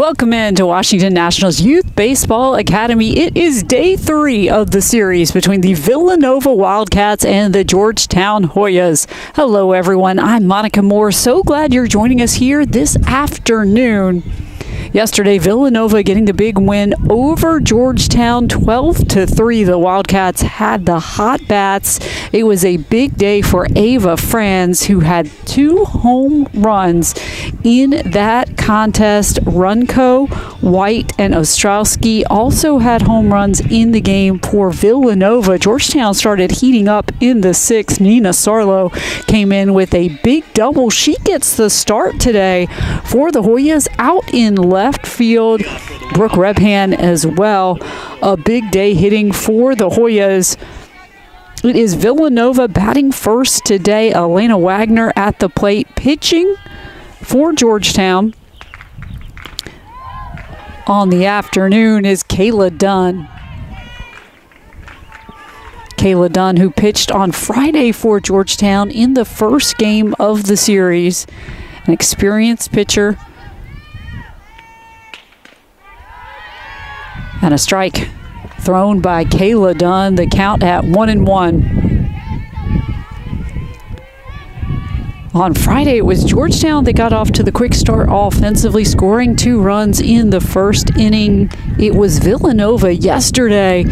Welcome into Washington National's Youth Baseball Academy. It is day 3 of the series between the Villanova Wildcats and the Georgetown Hoyas. Hello, everyone. I'm Monica Moore. So glad you're joining us here this afternoon. Yesterday, Villanova getting the big win over Georgetown, 12-3. The Wildcats had the hot bats. It was a big day for Ava Franz, who had 2 home runs in that contest. Runco, White, and Ostrowski also had home runs in the game for Villanova. Georgetown started heating up in the 6th. Nina Sarlo came in with a big double. She gets the start today for the Hoyas out in left field. Brooke Rebhan as well. A big day hitting for the Hoyas. It is Villanova batting first today. Elena Wagner at the plate. Pitching for Georgetown on the afternoon is Kayla Dunn. Kayla Dunn, who pitched on Friday for Georgetown in the first game of the series. An experienced pitcher. And a strike thrown by Kayla Dunn. The count at 1-1. On Friday, it was Georgetown that got off to the quick start offensively, scoring 2 runs in the first inning. It was Villanova yesterday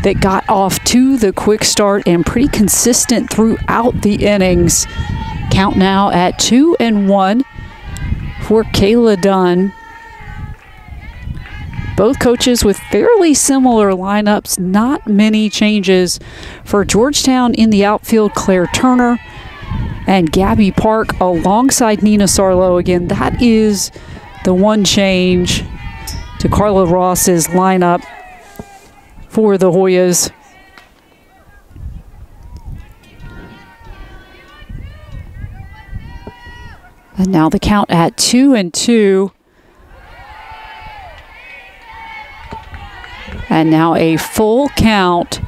that got off to the quick start and pretty consistent throughout the innings. Count now at 2-1 for Kayla Dunn. Both coaches with fairly similar lineups, not many changes. For Georgetown in the outfield, Claire Turner and Gabby Park alongside Nina Sarlo. Again, that is the one change to Carla Ross's lineup for the Hoyas. And now the count at 2-2. And now a full count.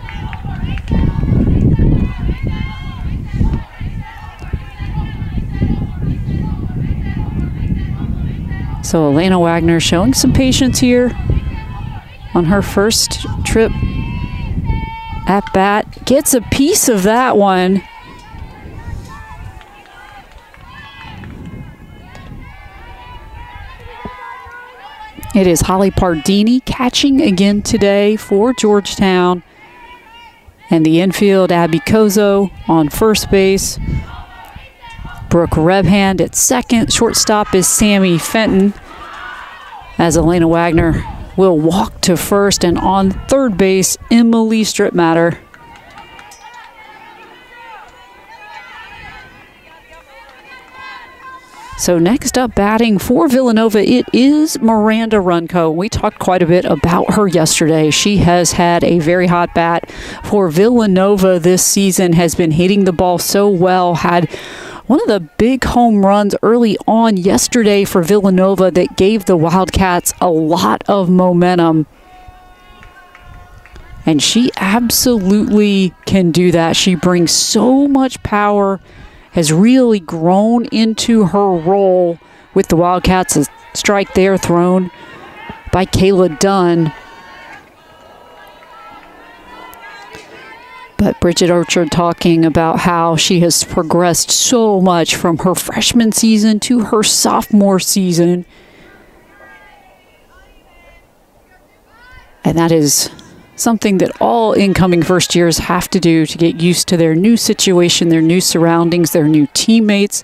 So Elena Wagner showing some patience here on her first trip at bat. Gets a piece of that one. It is Holly Pardini catching again today for Georgetown. And the infield, Abby Kozo on first base. Brooke Rebhand at second. Shortstop is Sammy Fenton. As Elena Wagner will walk to first. And on third base, Emily Stripmatter. So next up, batting for Villanova, it is Miranda Runco. We talked quite a bit about her yesterday. She has had a very hot bat for Villanova this season, has been hitting the ball so well, had one of the big home runs early on yesterday for Villanova that gave the Wildcats a lot of momentum. And she absolutely can do that. She brings so much power, has really grown into her role with the Wildcats. A strike there thrown by Kayla Dunn. But Bridget Orchard talking about how she has progressed so much from her freshman season to her sophomore season. And that is something that all incoming first years have to do to get used to their new situation, their new surroundings, their new teammates,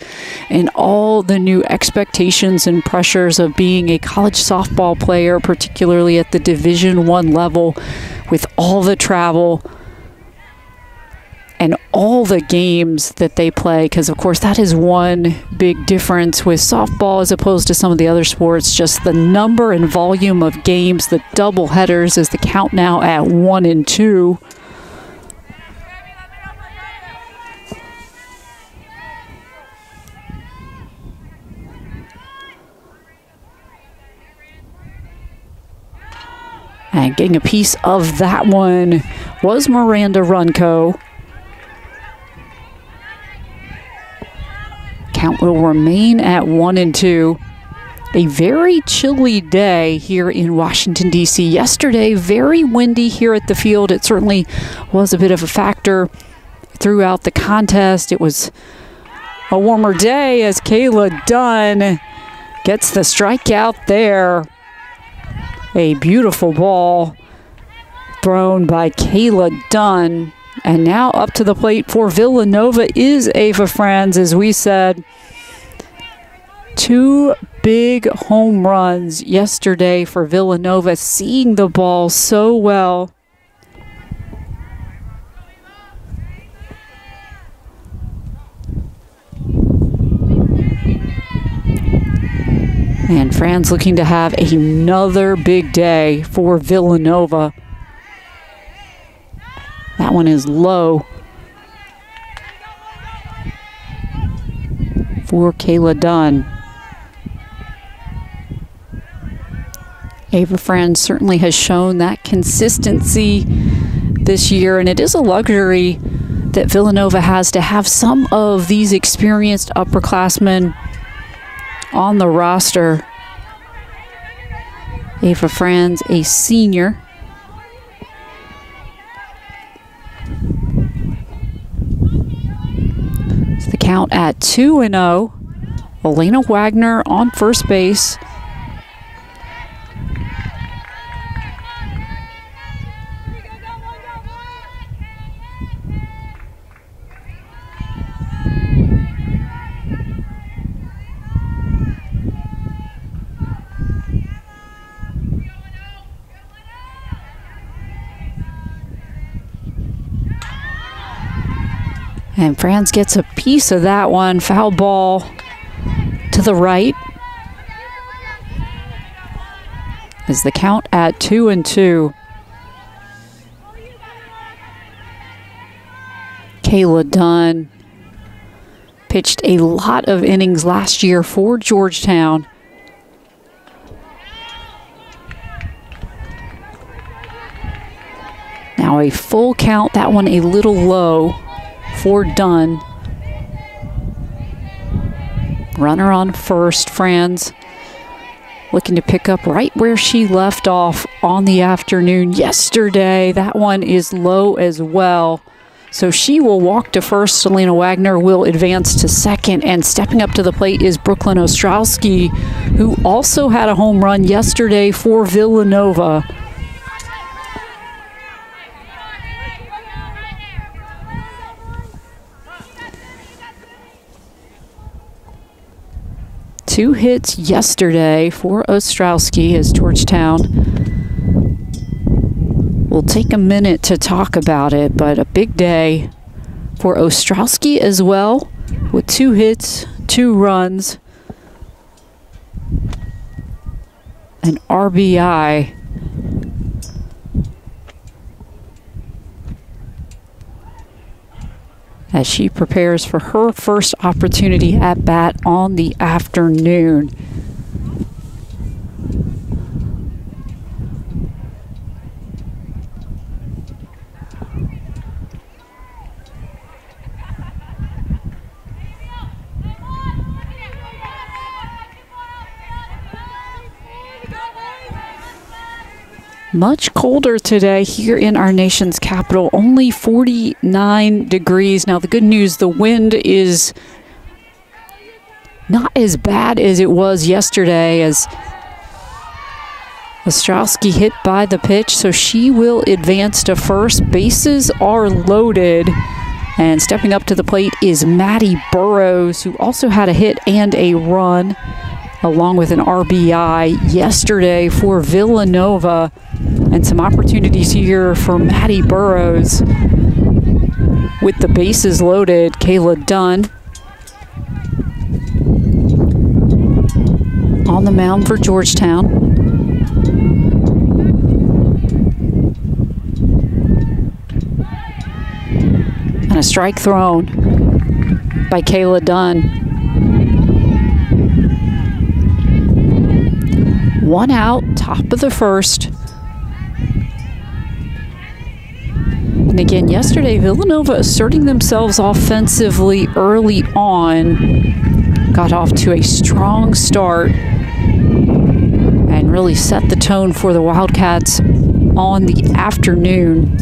and all the new expectations and pressures of being a college softball player, particularly at the Division I level, with all the travel and all the games that they play, because of course that is one big difference with softball as opposed to some of the other sports, just the number and volume of games, the double headers. Is the count now at 1-2. And getting a piece of that one was Miranda Runco. Count will remain at 1-2 A very chilly day here in Washington, D.C. Yesterday, very windy here at the field. It certainly was a bit of a factor throughout the contest. It was a warmer day as Kayla Dunn gets the strikeout there. A beautiful ball thrown by Kayla Dunn. And now up to the plate for Villanova is Ava Franz. As we said, 2 big home runs yesterday for Villanova, seeing the ball so well. And Franz looking to have another big day for Villanova. That one is low for Kayla Dunn. Ava Franz certainly has shown that consistency this year, and it is a luxury that Villanova has to have some of these experienced upperclassmen on the roster. Ava Franz, a senior. It's the count at 2-0. Elena Wagner on first base. And Franz gets a piece of that one. Foul ball to the right. Is the count at 2-2. Kayla Dunn pitched a lot of innings last year for Georgetown. Now a full count, that one a little low for Dunn. Runner on first. Franz looking to pick up right where she left off on the afternoon yesterday. That one is low as well. So she will walk to first. Selena Wagner will advance to second. And stepping up to the plate is Brooklyn Ostrowski, who also had a home run yesterday for Villanova. Two hits yesterday for Ostrowski as Georgetown will take a minute to talk about it, but a big day for Ostrowski as well, with 2 hits, 2 runs, an RBI. As she prepares for her first opportunity at bat on the afternoon. Much colder today here in our nation's capital, only 49 degrees. Now the good news, the wind is not as bad as it was yesterday, as Ostrowski hit by the pitch, so she will advance to first. Bases are loaded, and stepping up to the plate is Maddie Burrows, who also had a hit and a run, along with an RBI yesterday for Villanova. And some opportunities here for Maddie Burrows. With the bases loaded, Kayla Dunn on the mound for Georgetown. And a strike thrown by Kayla Dunn. 1 out, top of the first. And again, yesterday, Villanova asserting themselves offensively early on. Got off to a strong start and really set the tone for the Wildcats on the afternoon.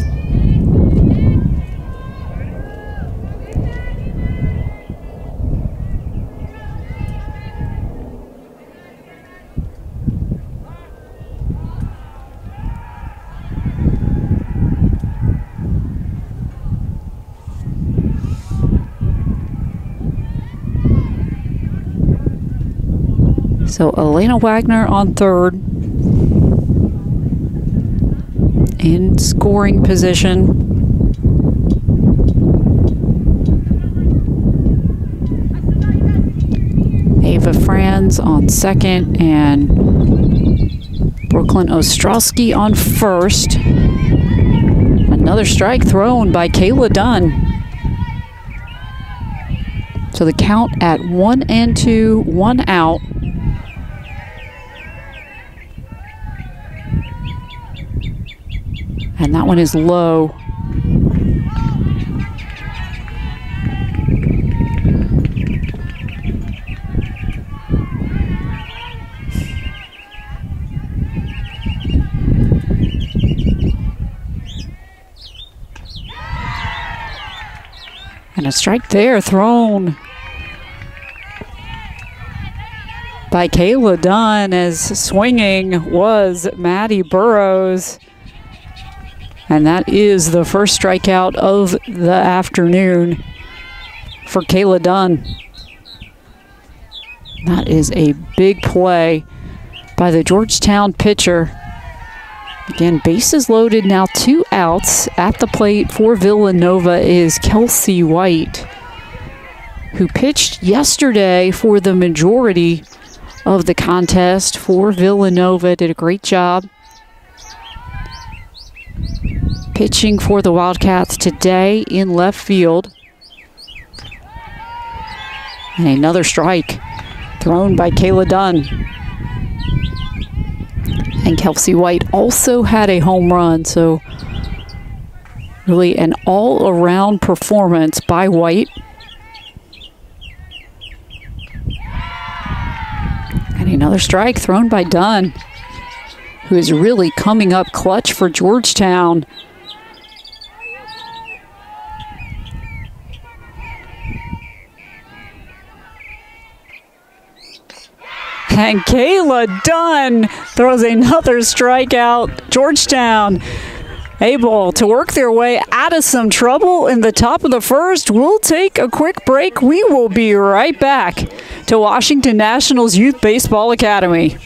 So Elena Wagner on third in scoring position. Ava Franz on second and Brooklyn Ostrowski on first. Another strike thrown by Kayla Dunn. So the count at 1-2, 1 out. And that one is low. And a strike there thrown by Kayla Dunn, as swinging was Maddie Burrows. And that is the first strikeout of the afternoon for Kayla Dunn. That is a big play by the Georgetown pitcher. Again, bases loaded, now 2 outs. At the plate for Villanova is Kelsey White, who pitched yesterday for the majority of the contest for Villanova. Did a great job pitching for the Wildcats today in left field. And another strike thrown by Kayla Dunn. And Kelsey White also had a home run, so really an all-around performance by White. And another strike thrown by Dunn, who is really coming up clutch for Georgetown. And Kayla Dunn throws another strikeout. Georgetown able to work their way out of some trouble in the top of the first. We'll take a quick break. We will be right back to Washington Nationals Youth Baseball Academy.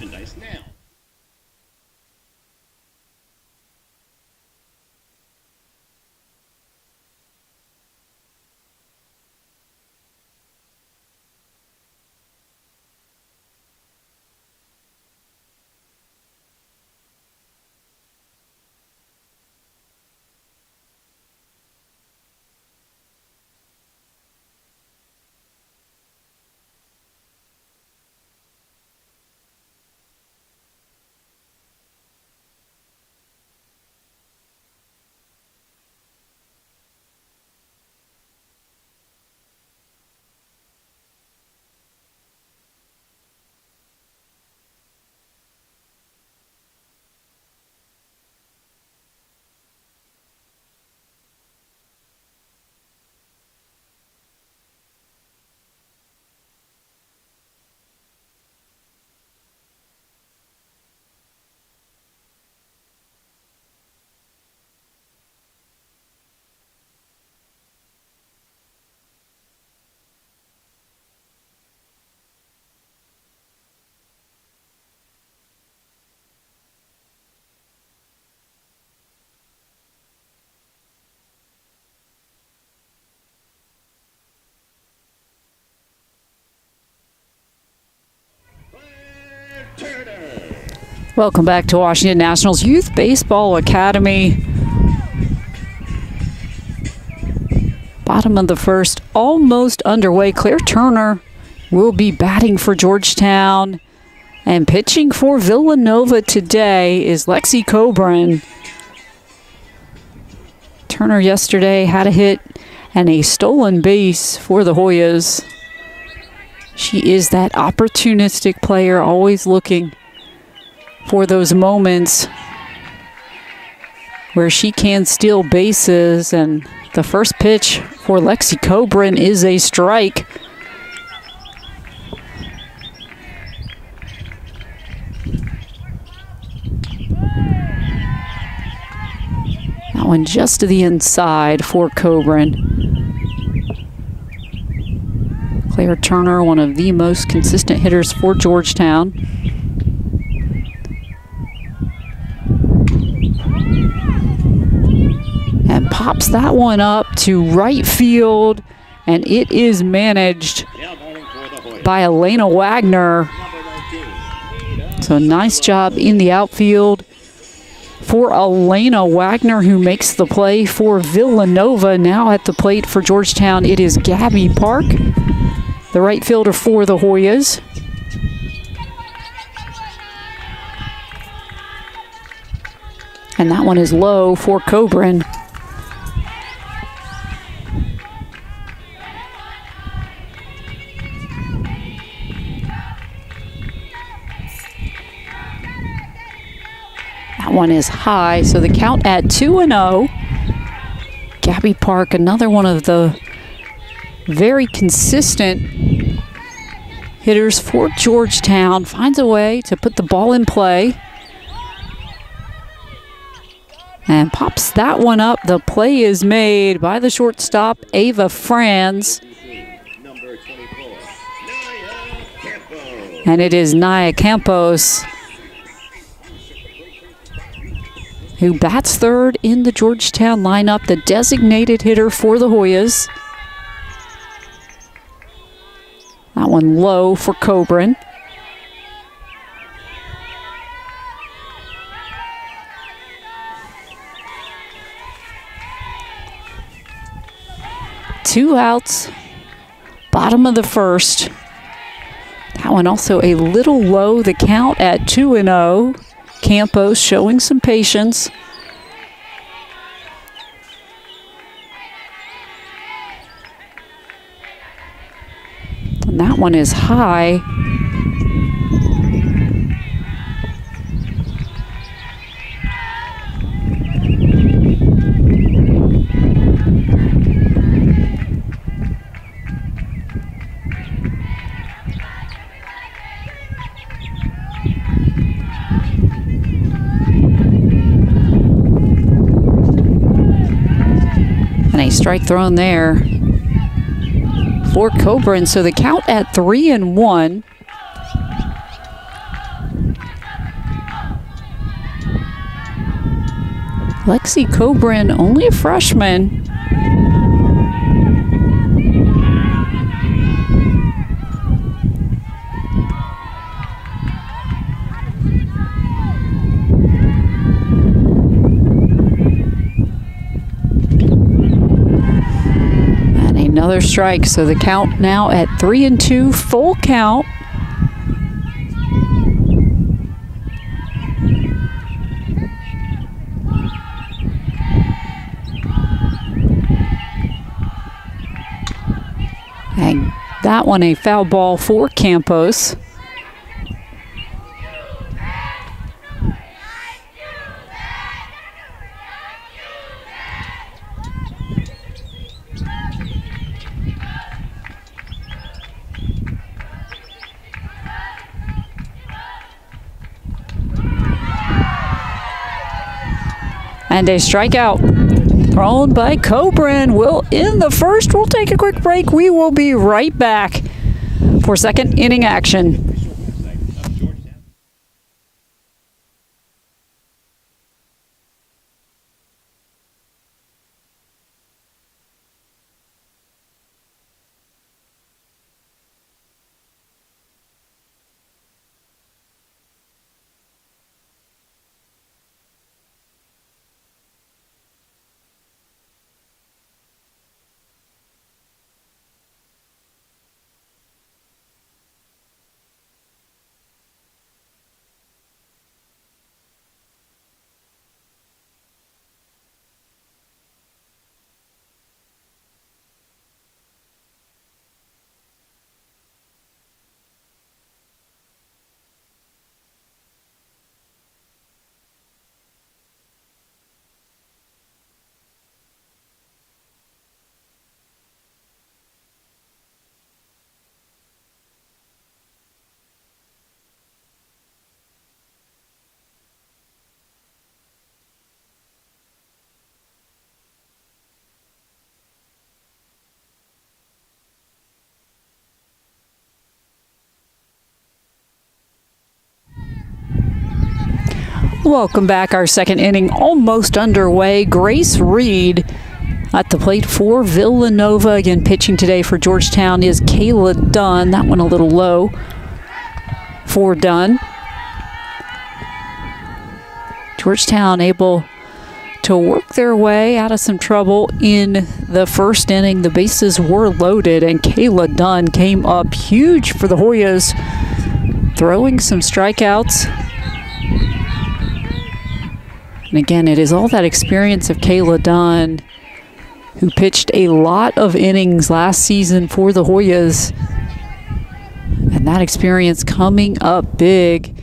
Welcome back to Washington Nationals Youth Baseball Academy. Bottom of the first, almost underway. Claire Turner will be batting for Georgetown. And pitching for Villanova today is Lexi Coburn. Turner yesterday had a hit and a stolen base for the Hoyas. She is that opportunistic player, always looking for those moments where she can steal bases. And the first pitch for Lexi Cobran is a strike. That one just to the inside for Cobran. Claire Turner, one of the most consistent hitters for Georgetown. And pops that one up to right field, and it is managed by Elena Wagner. So nice job in the outfield for Elena Wagner, who makes the play for Villanova. Now at the plate for Georgetown, it is Gabby Park, the right fielder for the Hoyas. And that one is low for Cobran. That one is high, so the count at 2-0. Gabby Park, another one of the very consistent hitters for Georgetown, finds a way to put the ball in play and pops that one up. The play is made by the shortstop, Ava Franz. And it is Naya Campos who bats third in the Georgetown lineup, the designated hitter for the Hoyas. That one low for Cobran. Two outs, bottom of the first. That one also a little low, the count at 2-0. Campos showing some patience. And that one is high. And a strike thrown there for Cobran. So the count at 3-1. Lexi Cobran, only a freshman. Another strike, so the count now at 3-2, full count. And that one a foul ball for Campos. And a strikeout thrown by Cobran will end the first. We'll take a quick break. We will be right back for second inning action. Welcome back. Our second inning almost underway. Grace Reed at the plate for Villanova. Again, pitching today for Georgetown is Kayla Dunn. That one a little low for Dunn. Georgetown able to work their way out of some trouble in the first inning. The bases were loaded, and Kayla Dunn came up huge for the Hoyas, throwing some strikeouts. And again, it is all that experience of Kayla Dunn, who pitched a lot of innings last season for the Hoyas. And that experience coming up big.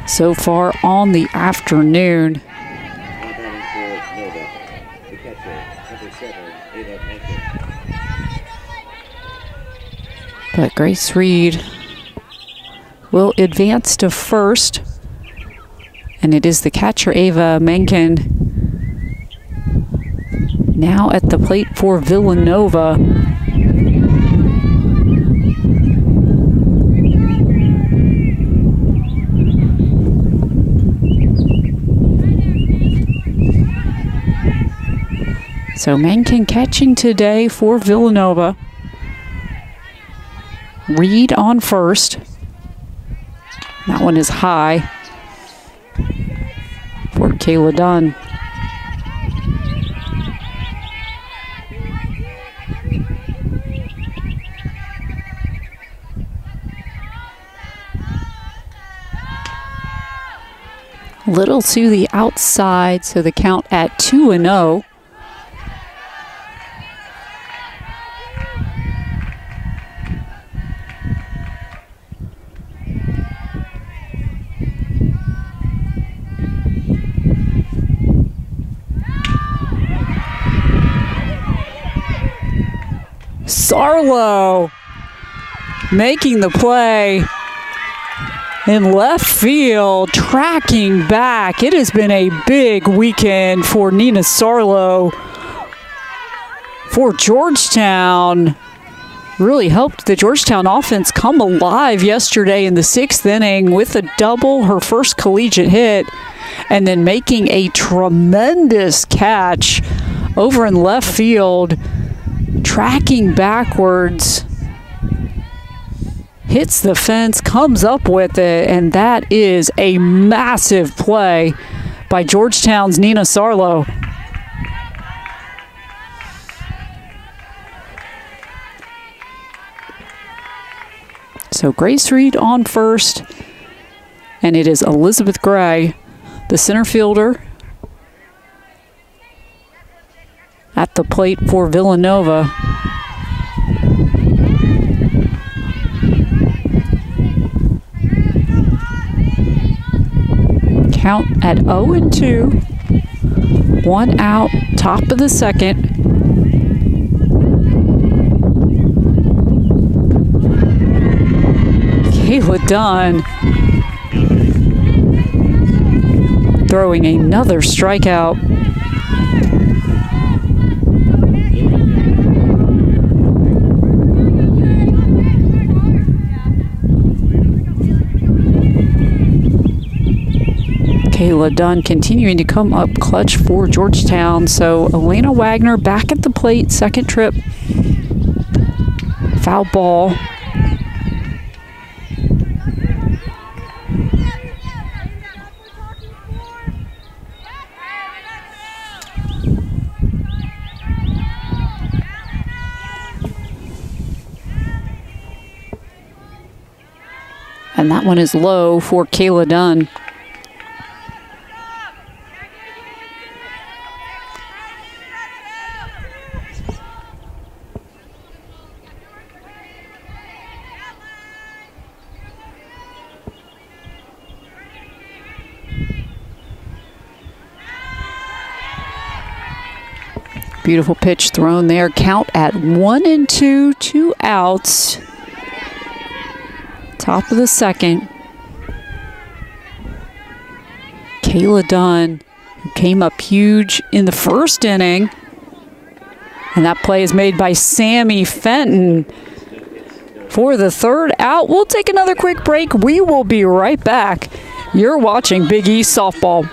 So far on the afternoon. But Grace Reed will advance to first, and it is the catcher Ava Menken now at the plate for Villanova. So Menken catching today for Villanova. Reed on first. That one is high for Kayla Dunn. Little to the outside, so the count at 2-0. Sarlo making the play in left field, tracking back. It has been a big weekend for Nina Sarlo for Georgetown. Really helped the Georgetown offense come alive yesterday in the sixth inning with a double, her first collegiate hit, and then making a tremendous catch over in left field. Tracking backwards, hits the fence, comes up with it, and that is a massive play by Georgetown's Nina Sarlo. So Grace Reed on first, and it is Elizabeth Gray, the center fielder, at the plate for Villanova. Count at 0-2. 1 out, top of the second. Kayla Dunn throwing another strikeout. Kayla Dunn continuing to come up clutch for Georgetown. So Elena Wagner back at the plate, second trip. Foul ball. And that one is low for Kayla Dunn. Beautiful pitch thrown there. Count at 1-2, 2 outs. Top of the second. Kayla Dunn, who came up huge in the first inning. And that play is made by Sammy Fenton for the third out. We'll take another quick break. We will be right back. You're watching Big East Softball.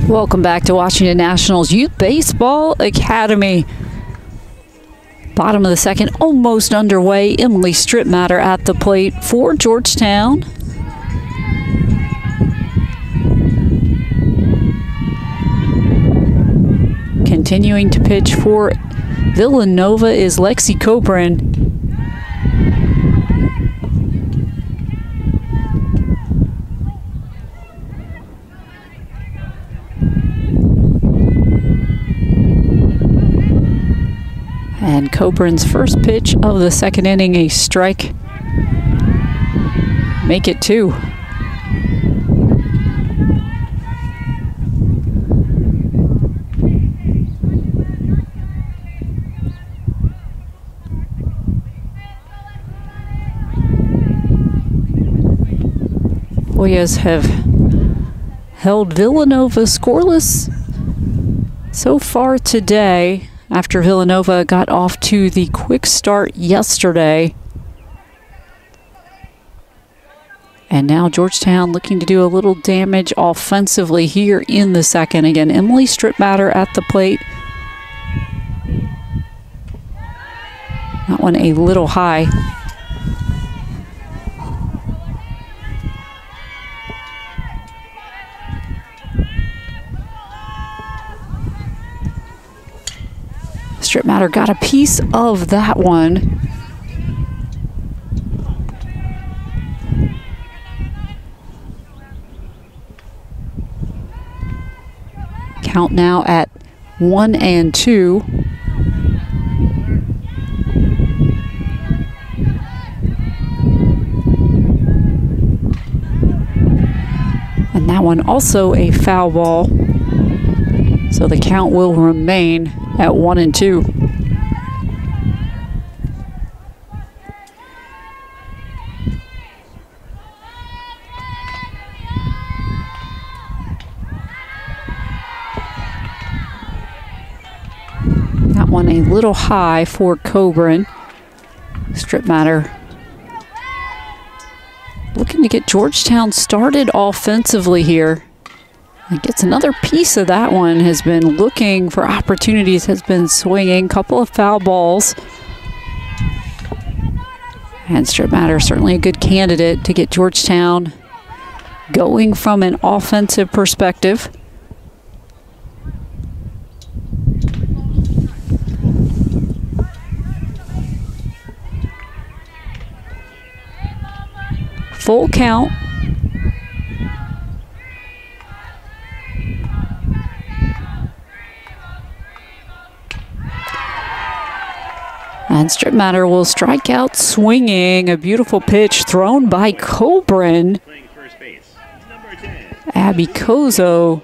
Welcome back to Washington Nationals Youth Baseball Academy. Bottom of the second, almost underway. Emily Stripmatter at the plate for Georgetown. Continuing to pitch for Villanova is Lexi Coburn. And Coburn's first pitch of the second inning, a strike. Make it 2. Hoyas have held Villanova scoreless so far today, after Villanova got off to the quick start yesterday. And now Georgetown looking to do a little damage offensively here in the second. Again, Emily Stripmatter at the plate. That one a little high. Stripmatter got a piece of that one. Count now at 1-2. And that one also a foul ball. So the count will remain at 1-2. That one a little high for Coburn. Stripmatter looking to get Georgetown started offensively here. And gets another piece of that one. Has been looking for opportunities, has been swinging. Couple of foul balls. And Stripmatter certainly a good candidate to get Georgetown going from an offensive perspective. Full count. And Stripmatter will strike out swinging. A beautiful pitch thrown by Coburn. Abby Kozo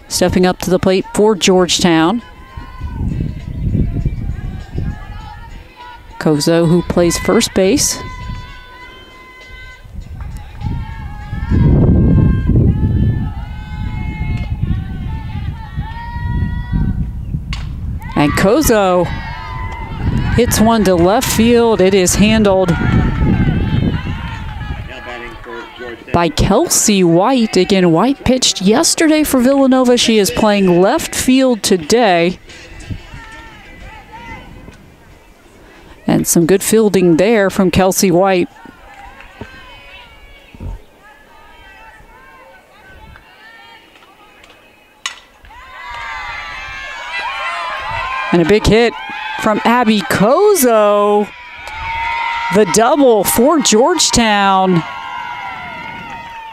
stepping up to the plate for Georgetown. Kozo, who plays first base. And Kozo hits one to left field. It is handled by Kelsey White. Again, White pitched yesterday for Villanova. She is playing left field today. And some good fielding there from Kelsey White. And a big hit from Abby Kozo. The double for Georgetown.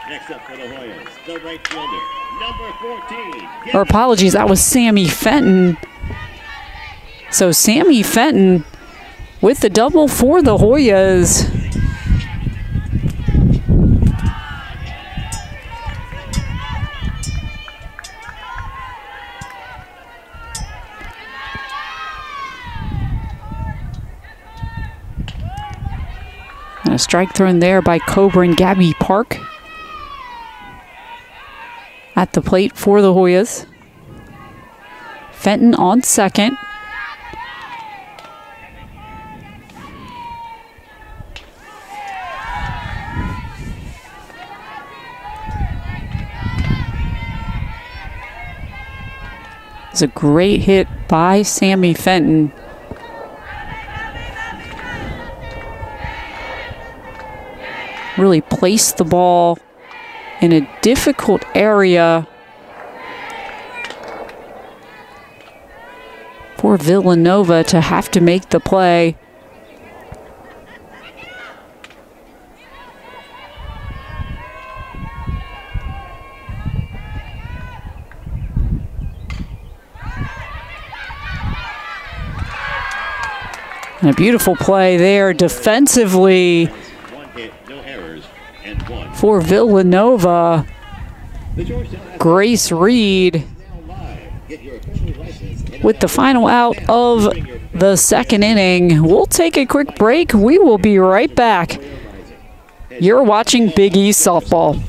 Next up for the Hoyas, the right fielder, number 14. Or apologies, that was Sammy Fenton. So Sammy Fenton with the double for the Hoyas. And a strike thrown there by Coburn Gabby Park. At the plate for the Hoyas. Fenton on second. It's a great hit by Sammy Fenton. Really placed the ball in a difficult area for Villanova to have to make the play. And a beautiful play there defensively for Villanova. Grace Reed with the final out of the second inning. We'll take a quick break. We will be right back. You're watching Big East Softball.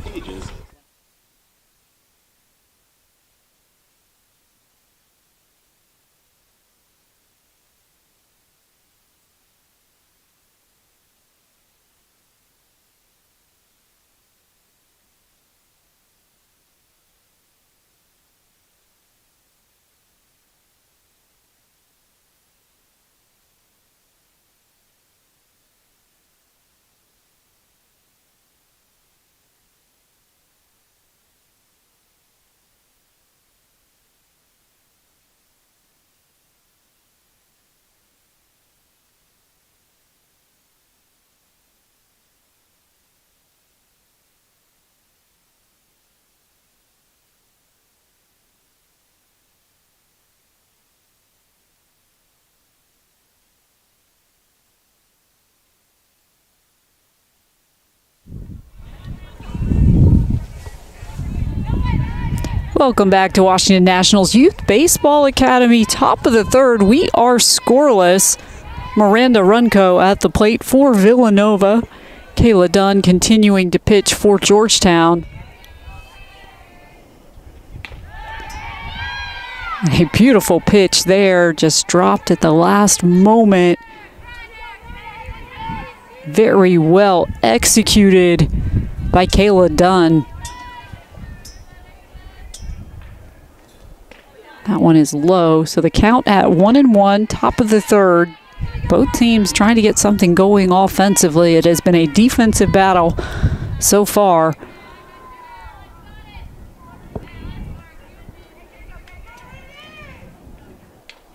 Welcome back to Washington Nationals Youth Baseball Academy. Top of the third, we are scoreless. Miranda Runco at the plate for Villanova. Kayla Dunn continuing to pitch for Georgetown. A beautiful pitch there, just dropped at the last moment. Very well executed by Kayla Dunn. That one is low, so the count at 1-1, top of the third. Both teams trying to get something going offensively. It has been a defensive battle so far.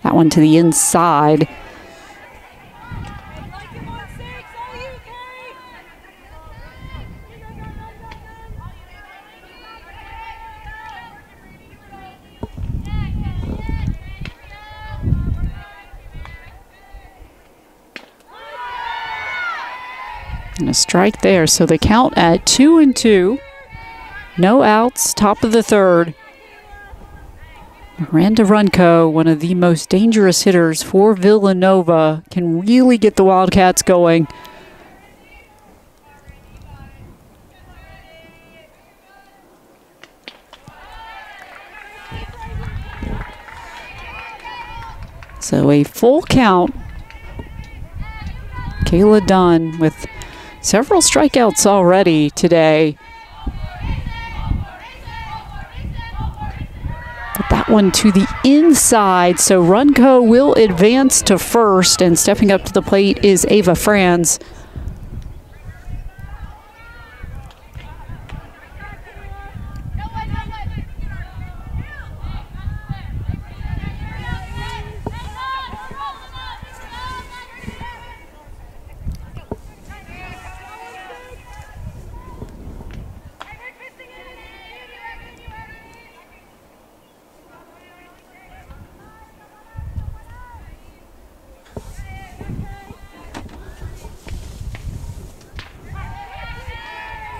That one to the inside. And a strike there, so the count at 2-2. No outs, top of the third. Miranda Runco, one of the most dangerous hitters for Villanova, can really get the Wildcats going. So a full count. Kayla Dunn with Several strikeouts already today. But that one to the inside, so Runco will advance to first, and stepping up to the plate is Ava Franz.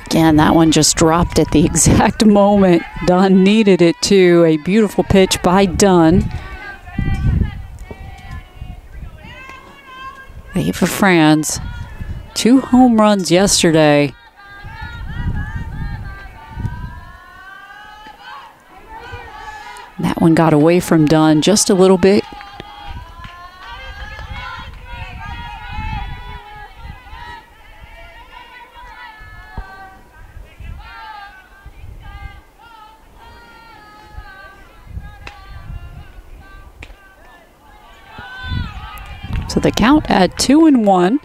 Again, that one just dropped at the exact moment Dunn needed it to. A beautiful pitch by Dunn. Ava Franz, 2 home runs yesterday. That one got away from Dunn just a little bit. So the count at 2-1.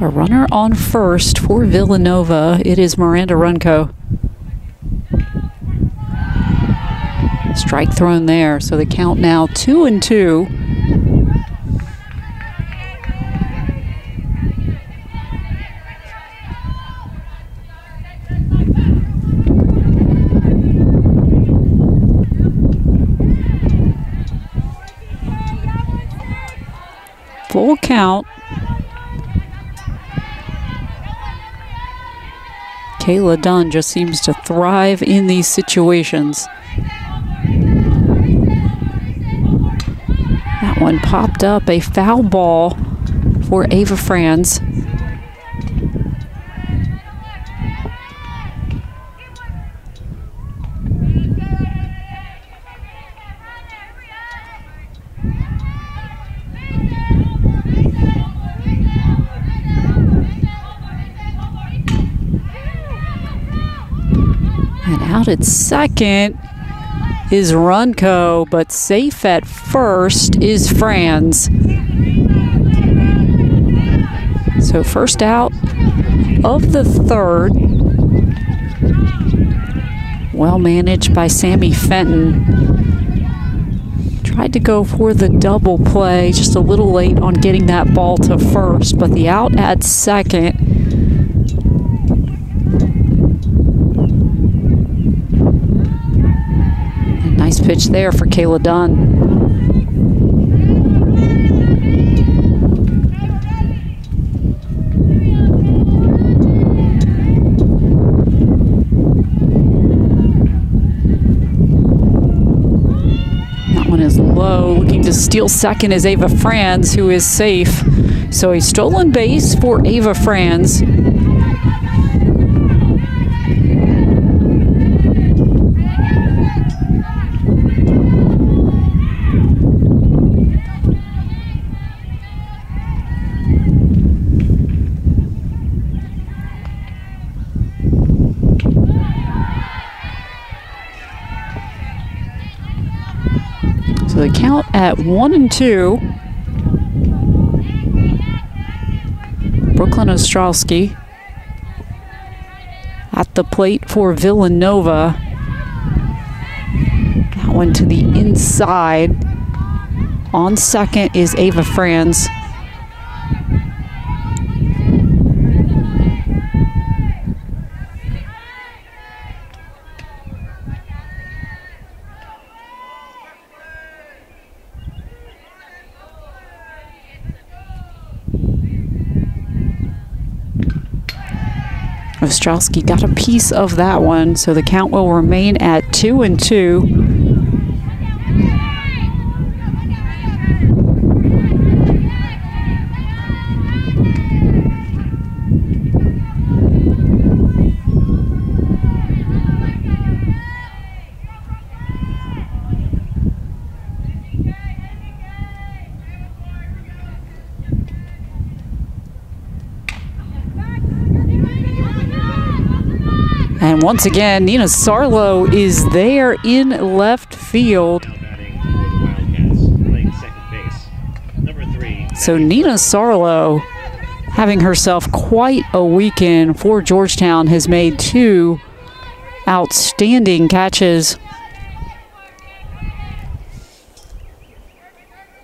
A runner on first for Villanova. It is Miranda Runco. Strike thrown there. So the count now 2-2. Full count. Kayla Dunn just seems to thrive in these situations. That one popped up, a foul ball for Ava Franz. Out at second is Runco, but safe at first is Franz. So first out of the third. Well managed by Sammy Fenton. Tried to go for the double play, just a little late on getting that ball to first, but the out at second. Nice pitch there for Kayla Dunn. That one is low. Looking to steal second is Ava Franz, who is safe. So a stolen base for Ava Franz. So the count at 1-2. Brooklyn Ostrowski at the plate for Villanova. That one to the inside. On second is Ava Franz. Ostrowski got a piece of that one, so the count will remain at 2-2. And once again, Nina Sarlo is there in left field. So Nina Sarlo, having herself quite a weekend for Georgetown, has made 2 outstanding catches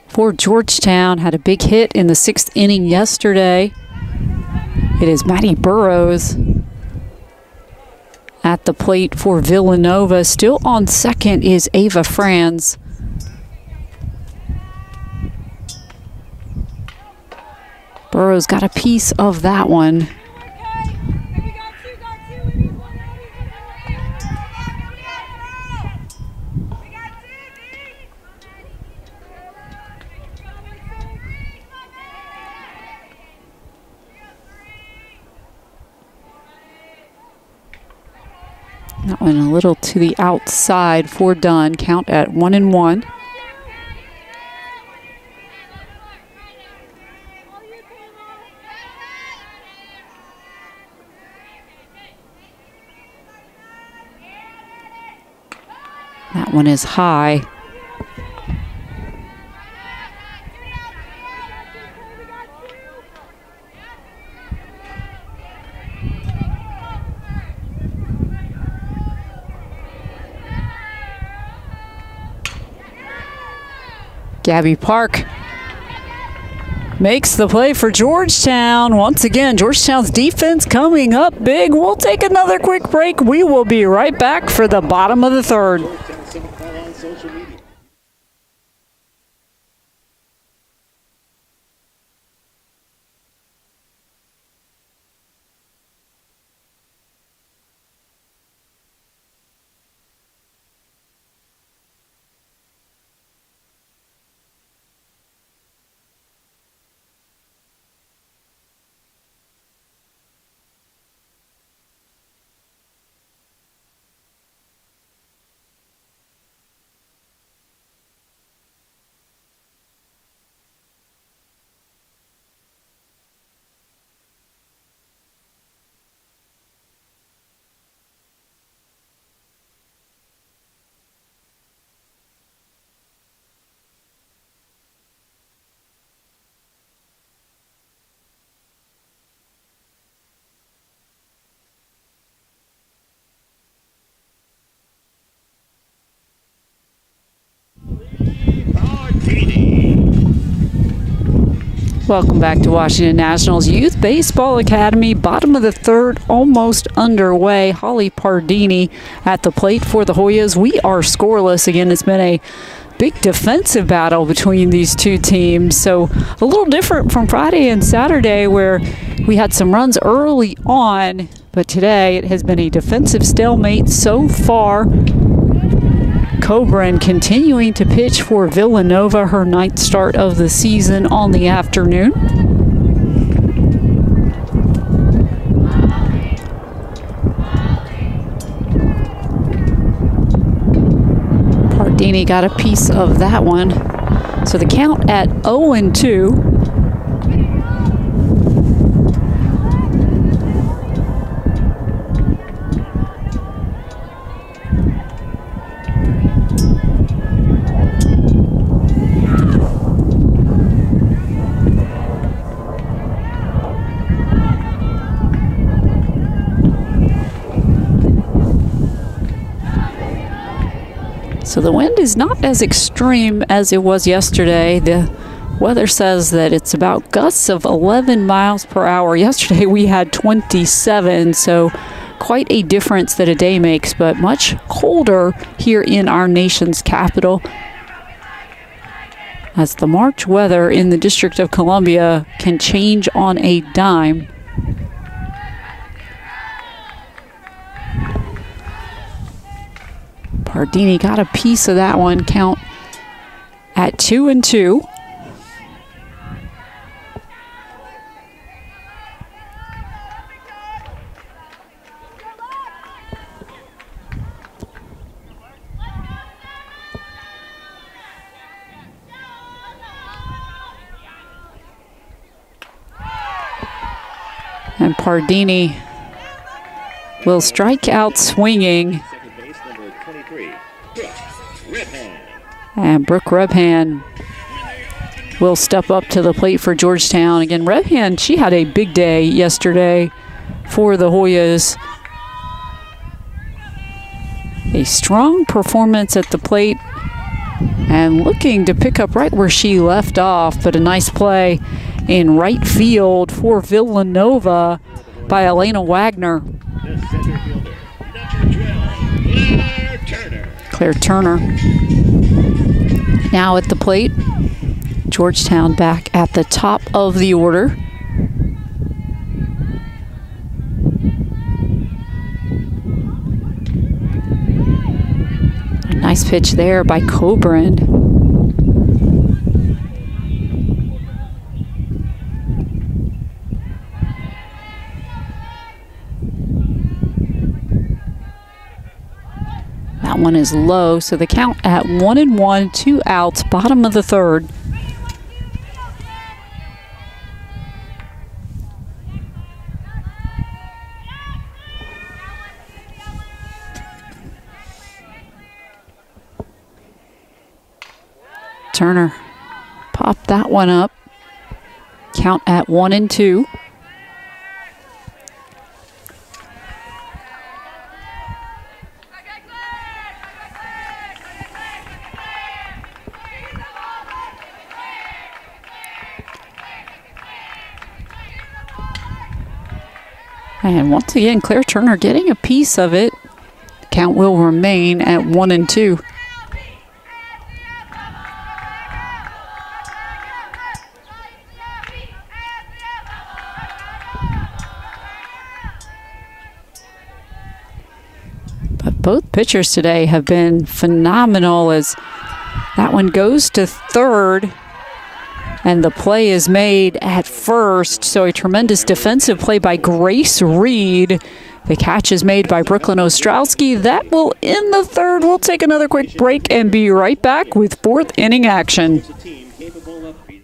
for Georgetown. Had a big hit in the 6th inning yesterday. It is Maddie Burrows at the plate for Villanova. Still on second is Ava Franz. Burrows got a piece of that one. That one a little to the outside for Dunn. Count at 1-1. That one is high. Gabby Park makes the play for Georgetown. Once again, Georgetown's defense coming up big. We'll take another quick break. We will be right back for the bottom of the third. Welcome back to Washington Nationals Youth Baseball Academy. Bottom of the third, almost underway. Holly Pardini at the plate for the Hoyas. We are scoreless. Again, it's been a big defensive battle between these two teams. So a little different from Friday and Saturday where we had some runs early on. But today it has been a defensive stalemate so far. Coburn continuing to pitch for Villanova, her 9th start of the season on the afternoon. Pardini got a piece of that one. So the count at 0-2. So the wind is not as extreme as it was yesterday. The weather says that it's about gusts of 11 miles per hour. Yesterday we had 27, so quite a difference that a day makes, but much colder here in our nation's capital. As the March weather in the District of Columbia can change on a dime. Pardini got a piece of that one. Count at 2-2. And Pardini will strike out swinging. Second base, number 23, Brooke Riphan. And Brooke Rebhan will step up to the plate for Georgetown. Again, Rebhan, she had a big day yesterday for the Hoyas. A strong performance at the plate and looking to pick up right where she left off, but a nice play in right field for Villanova by Elena Wagner. The center fielder, number 12, Claire Turner. Now at the plate, Georgetown back at the top of the order. A nice pitch there by Coburn. That one is low, so the count at 1-1, 2 outs, bottom of the third. Turner popped that one up. Count at 1-2. And once again, Claire Turner getting a piece of it. Count will remain at 1-2. But both pitchers today have been phenomenal as that one goes to third. And the play is made at first, so a tremendous defensive play by Grace Reed. The catch is made by Brooklyn Ostrowski. That will end the third. We'll take another quick break and be right back with fourth inning action. It's a team capable of beating.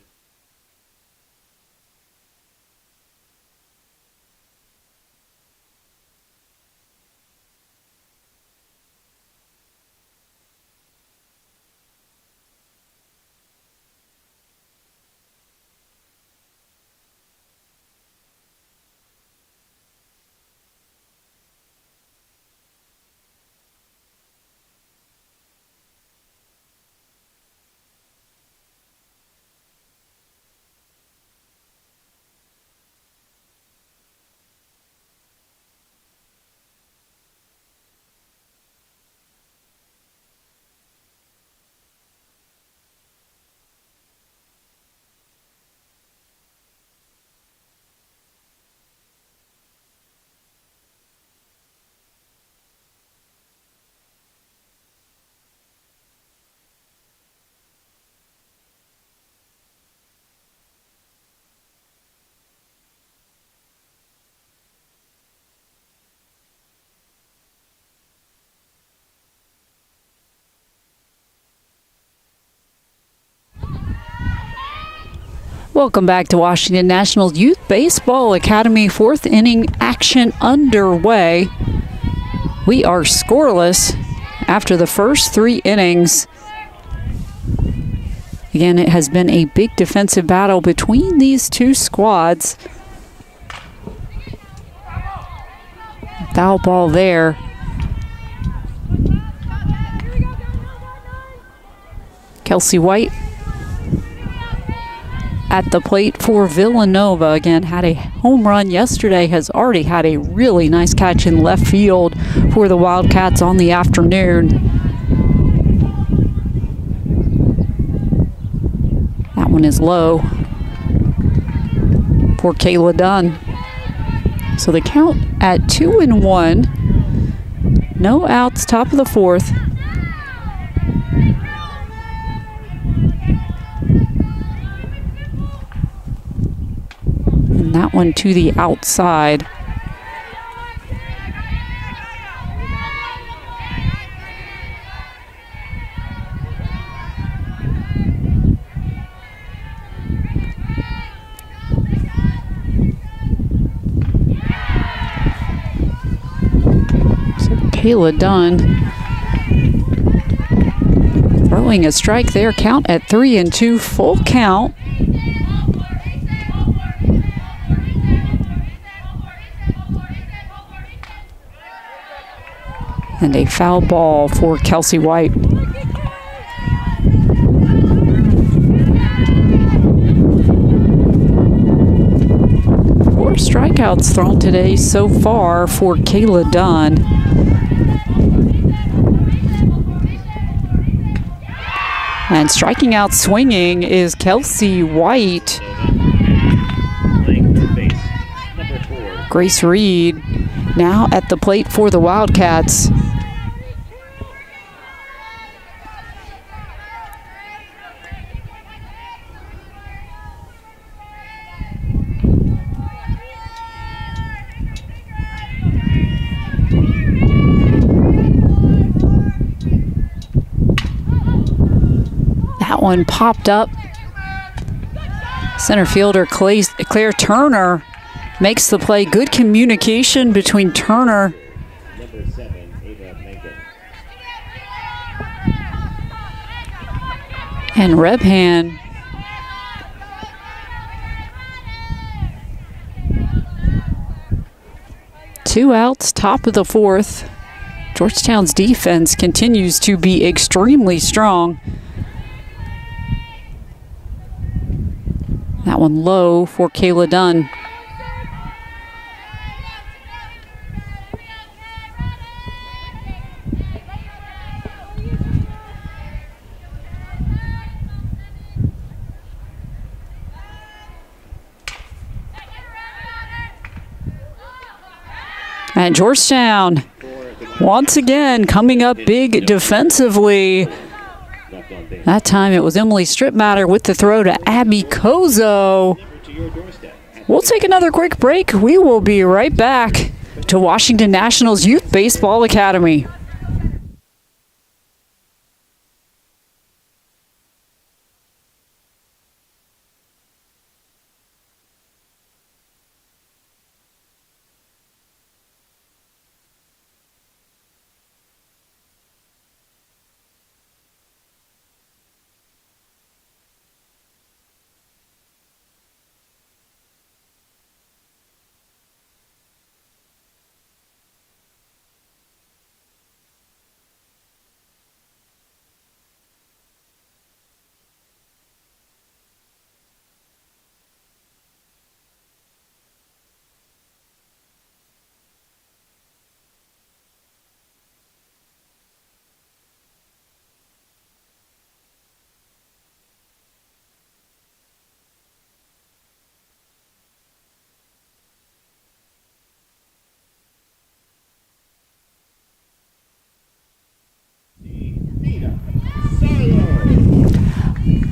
Welcome back to Washington National Youth Baseball Academy. Fourth inning action underway. We are scoreless after the first 3 innings. Again, it has been a big defensive battle between these two squads. Foul ball there. Kelsey White at the plate for Villanova. Again, had a home run yesterday, has already had a really nice catch in left field for the Wildcats on the afternoon. That one is low for Kayla Dunn. So the count at 2-1. No outs, top of the fourth. And that one to the outside. Kayla Dunn. Throwing a strike there, count at 3-2, full count. And a foul ball for Kelsey White. Four strikeouts thrown today so far for Kayla Dunn. And striking out swinging is Kelsey White. Grace Reed now at the plate for the Wildcats. That one popped up. Center fielder Claire Turner makes the play. Good communication between Turner and Rebhan. Two outs, top of the fourth. Georgetown's defense continues to be extremely strong. That one low for Kayla Dunn. And Georgetown, once again, coming up big defensively. That time it was Emily Stripmatter with the throw to Abby Kozo. We'll take another quick break. We will be right back to Washington Nationals Youth Baseball Academy.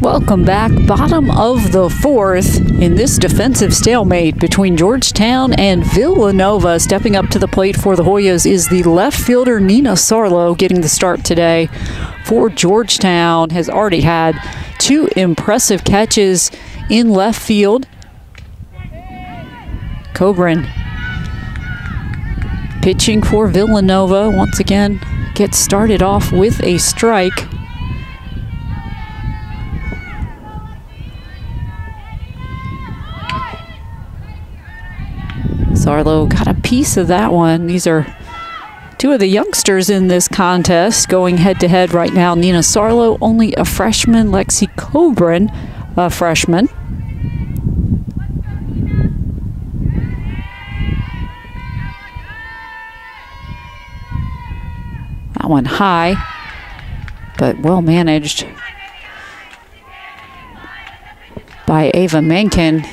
Welcome back. Bottom of the fourth in this defensive stalemate between Georgetown and Villanova. Stepping up to the plate for the Hoyas is the left fielder Nina Sarlo, getting the start today for Georgetown. Has already had two impressive catches in left field. Coburn pitching for Villanova once again gets started off with a strike. Sarlo got a piece of that one. These are two of the youngsters in this contest going head-to-head right now. Nina Sarlo, only a freshman. Lexi Coburn, a freshman. That one high, but well managed by Ava Menken.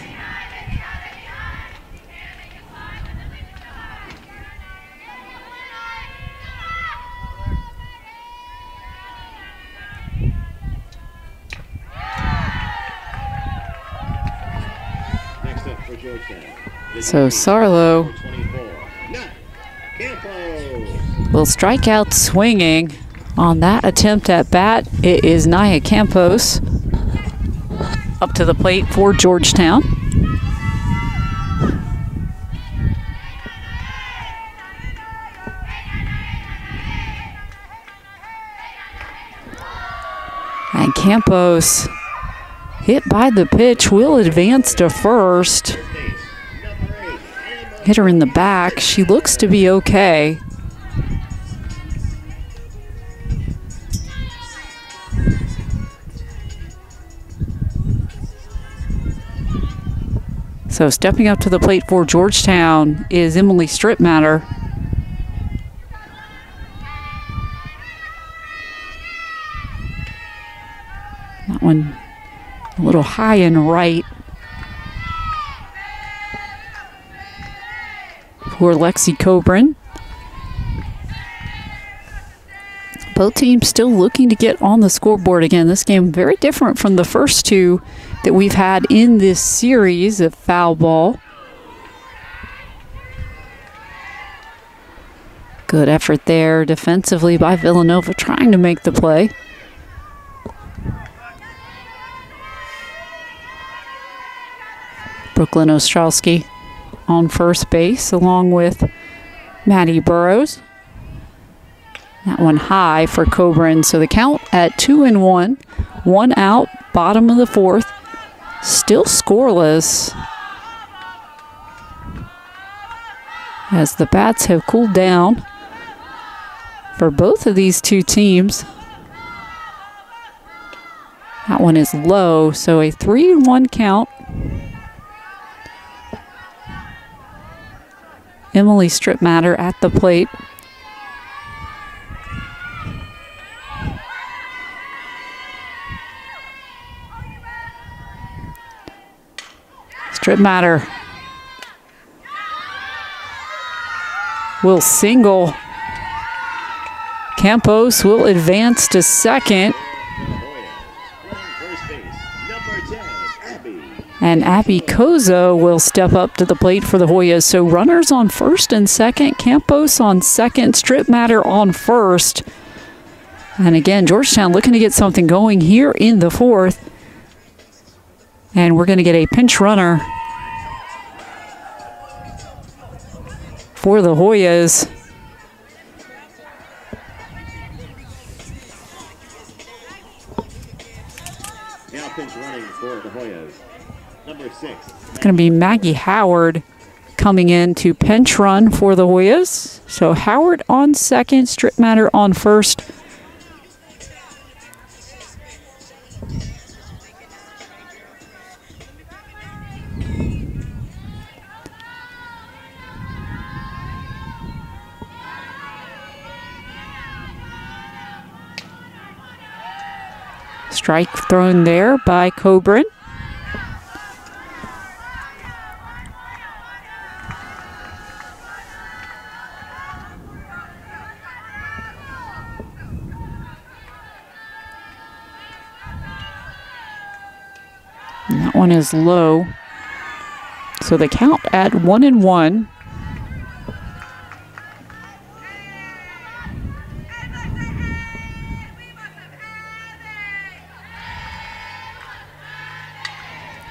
So Sarlo will strike out swinging on that attempt at bat. It is Naya Campos up to the plate for Georgetown. And Campos, hit by the pitch, will advance to first. Hit her in the back. She looks to be okay. So stepping up to the plate for Georgetown is Emily Stripmatter. That one a little high and right for Lexi Coburn. Both teams still looking to get on the scoreboard again. This game very different from the first two that we've had in this series of foul ball. Good effort there defensively by Villanova trying to make the play. Brooklyn Ostrowski on first base along with Maddie Burrows. That one high for Coburn. So the count at 2-1. One out, bottom of the fourth. Still scoreless as the bats have cooled down for both of these two teams. That one is low, so a 3-1 count. Emily Stripmatter at the plate. Stripmatter will single. Campos will advance to second. And Abby Kozo will step up to the plate for the Hoyas. So runners on first and second. Campos on second. Stripmatter on first. And again, Georgetown looking to get something going here in the fourth. And we're going to get a pinch runner for the Hoyas. Now pinch running for the Hoyas. Number 6. It's going to be Maggie Howard coming in to pinch run for the Hoyas. So Howard on second, Stripmatter on first. Strike thrown there by Coburn. And that one is low. So the count at 1-1.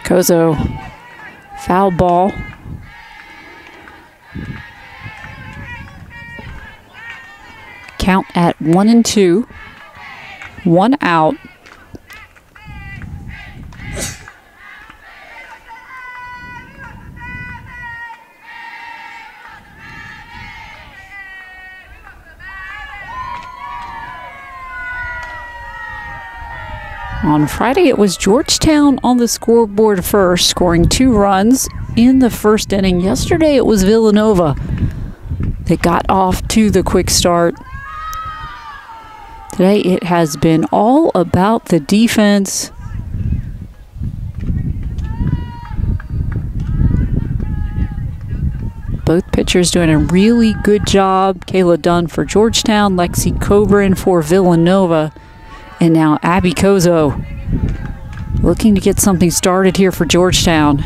Kozo, foul ball. Count at 1-2. One out. On Friday, it was Georgetown on the scoreboard first, scoring 2 runs in the first inning. Yesterday, it was Villanova that got off to the quick start. Today, it has been all about the defense. Both pitchers doing a really good job. Kayla Dunn for Georgetown, Lexi Coburn for Villanova. And now Abby Kozo looking to get something started here for Georgetown.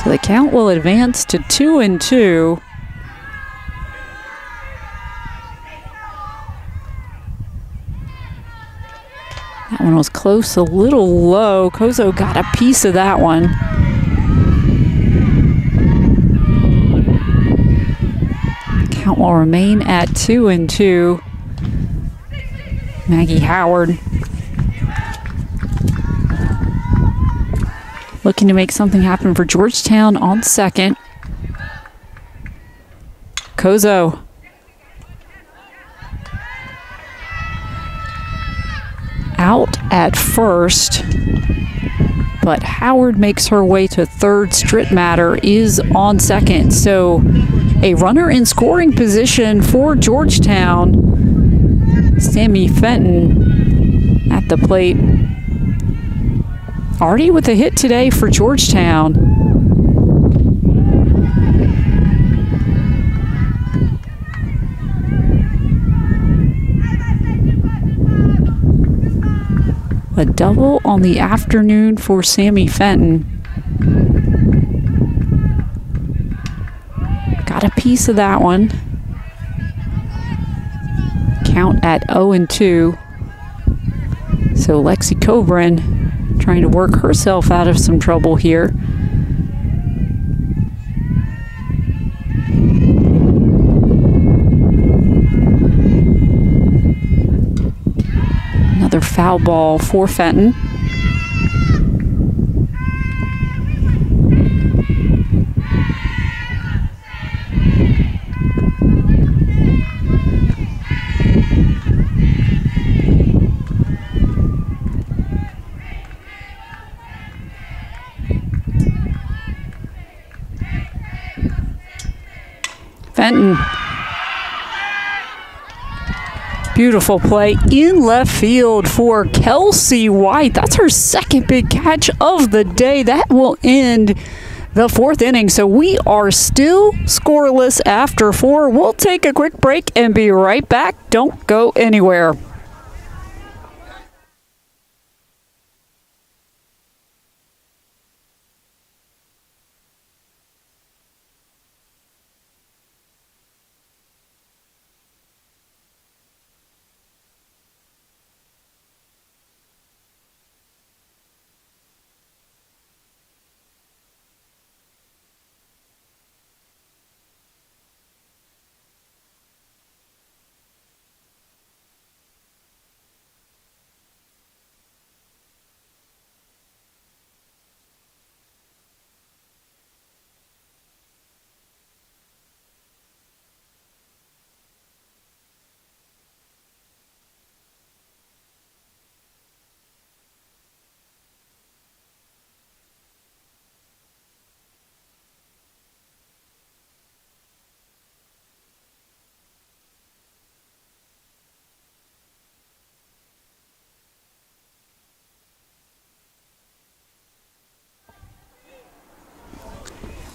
So the count will advance to 2-2. That one was close, a little low. Kozo got a piece of that one. Count will remain at 2-2. Maggie Howard looking to make something happen for Georgetown on second. Kozo. Out at first, but Howard makes her way to third. Strittmatter is on second. So a runner in scoring position for Georgetown. Sammy Fenton at the plate. Already with a hit today for Georgetown. A double on the afternoon for Sammy Fenton. Got a piece of that one. Count at 0-2. So Lexi Coburn trying to work herself out of some trouble here. Another foul ball for Fenton. Fenton. Beautiful play in left field for Kelsey White. That's her second big catch of the day. That will end the fourth inning. So we are still scoreless after 4. We'll take a quick break and be right back. Don't go anywhere.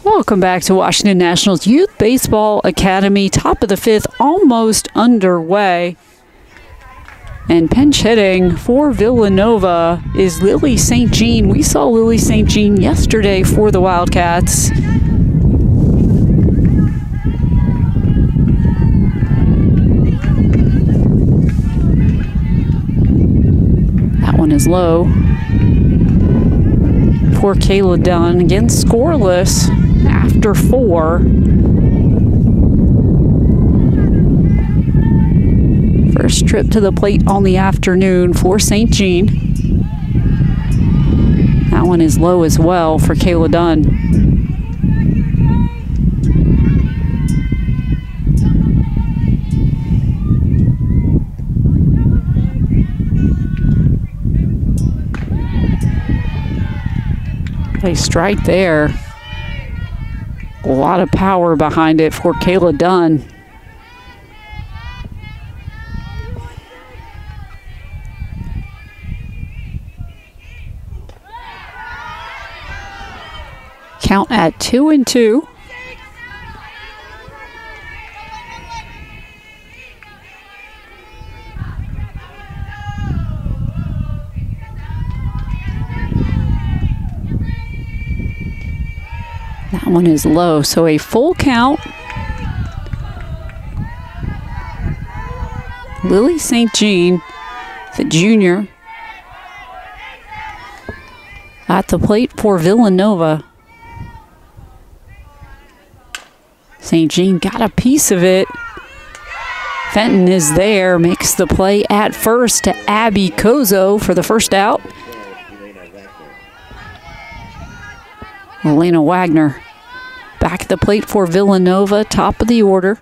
Welcome back to Washington Nationals Youth Baseball Academy. Top of the 5th, almost underway. And pinch hitting for Villanova is Lily St. Jean. We saw Lily St. Jean yesterday for the Wildcats. That one is low. Poor Kayla Dunn, again scoreless after 4. First trip to the plate on the afternoon for St. Jean. That one is low as well for Kayla Dunn. A strike there. A lot of power behind it for Kayla Dunn. Count at 2-2. That one is low, so a full count. Lily St. Jean, the junior, at the plate for Villanova. St. Jean got a piece of it. Fenton is there, makes the play at first to Abby Kozo for the first out. Elena Wagner back at the plate for Villanova, top of the order.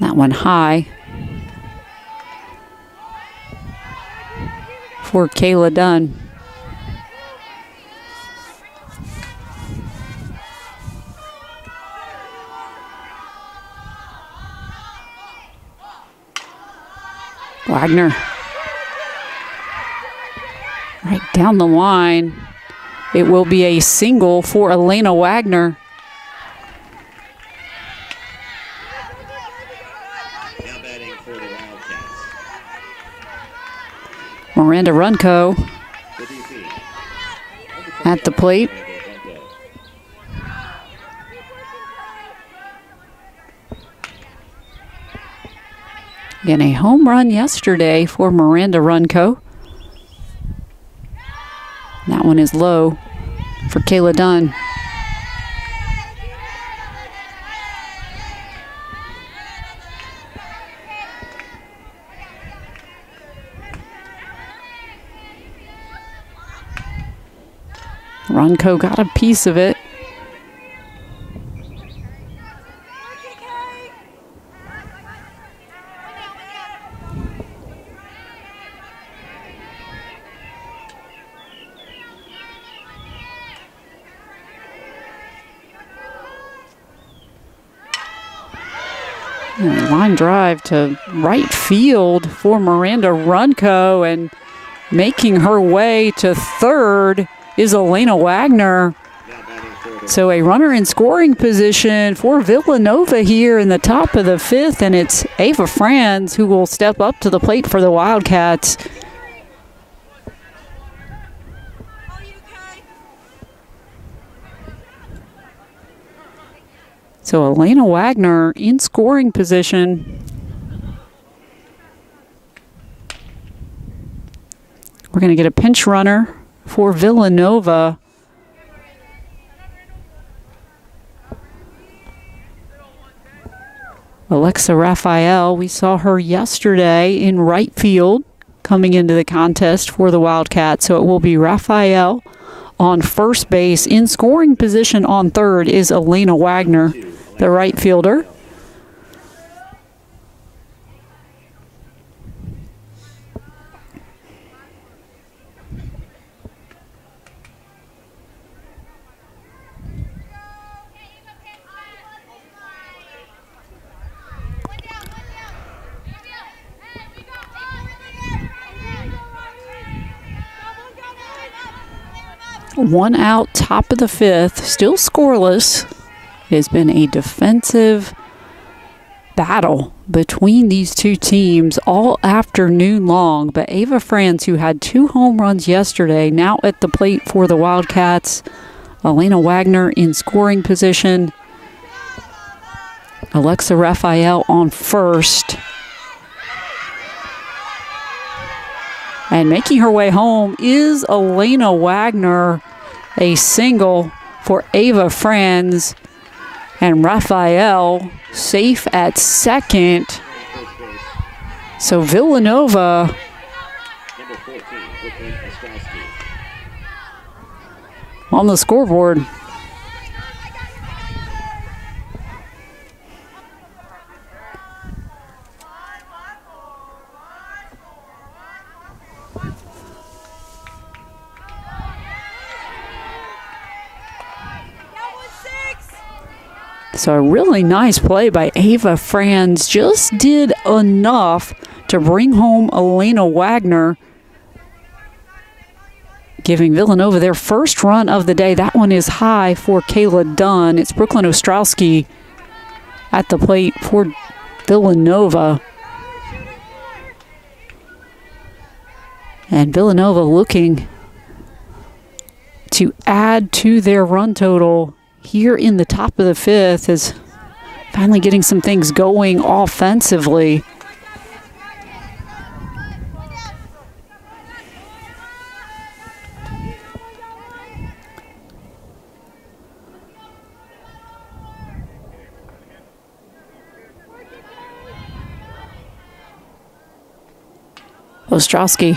That one high for Kayla Dunn. Wagner right down the line. It will be a single for Elena Wagner. Now batting for the Wildcats. Miranda Runco The DP. at the plate. Again, a home run yesterday for Miranda Runco. That one is low for Kayla Dunn. Runco got a piece of it. Line drive to right field for Miranda Runco, and making her way to third is Elena Wagner. So a runner in scoring position for Villanova here in the top of the fifth, and it's Ava Franz who will step up to the plate for the Wildcats. So Elena Wagner in scoring position. We're going to get a pinch runner for Villanova. Alexa Raphael, we saw her yesterday in right field coming into the contest for the Wildcats. So it will be Raphael on first base. In scoring position on third is Elena Wagner, the right fielder. One out, top of the fifth, still scoreless. It has been a defensive battle between these two teams all afternoon long. But Ava Franz, who had 2 home runs yesterday, now at the plate for the Wildcats. Elena Wagner in scoring position. Alexa Raphael on first. And making her way home is Elena Wagner. A single for Ava Franz. And Raphael safe at second. So Villanova on the scoreboard. So a really nice play by Ava Franz. Just did enough to bring home Elena Wagner, giving Villanova their first run of the day. That one is high for Kayla Dunn. It's Brooklyn Ostrowski at the plate for Villanova. And Villanova looking to add to their run total here in the top of the fifth is finally getting some things going offensively. Ostrowski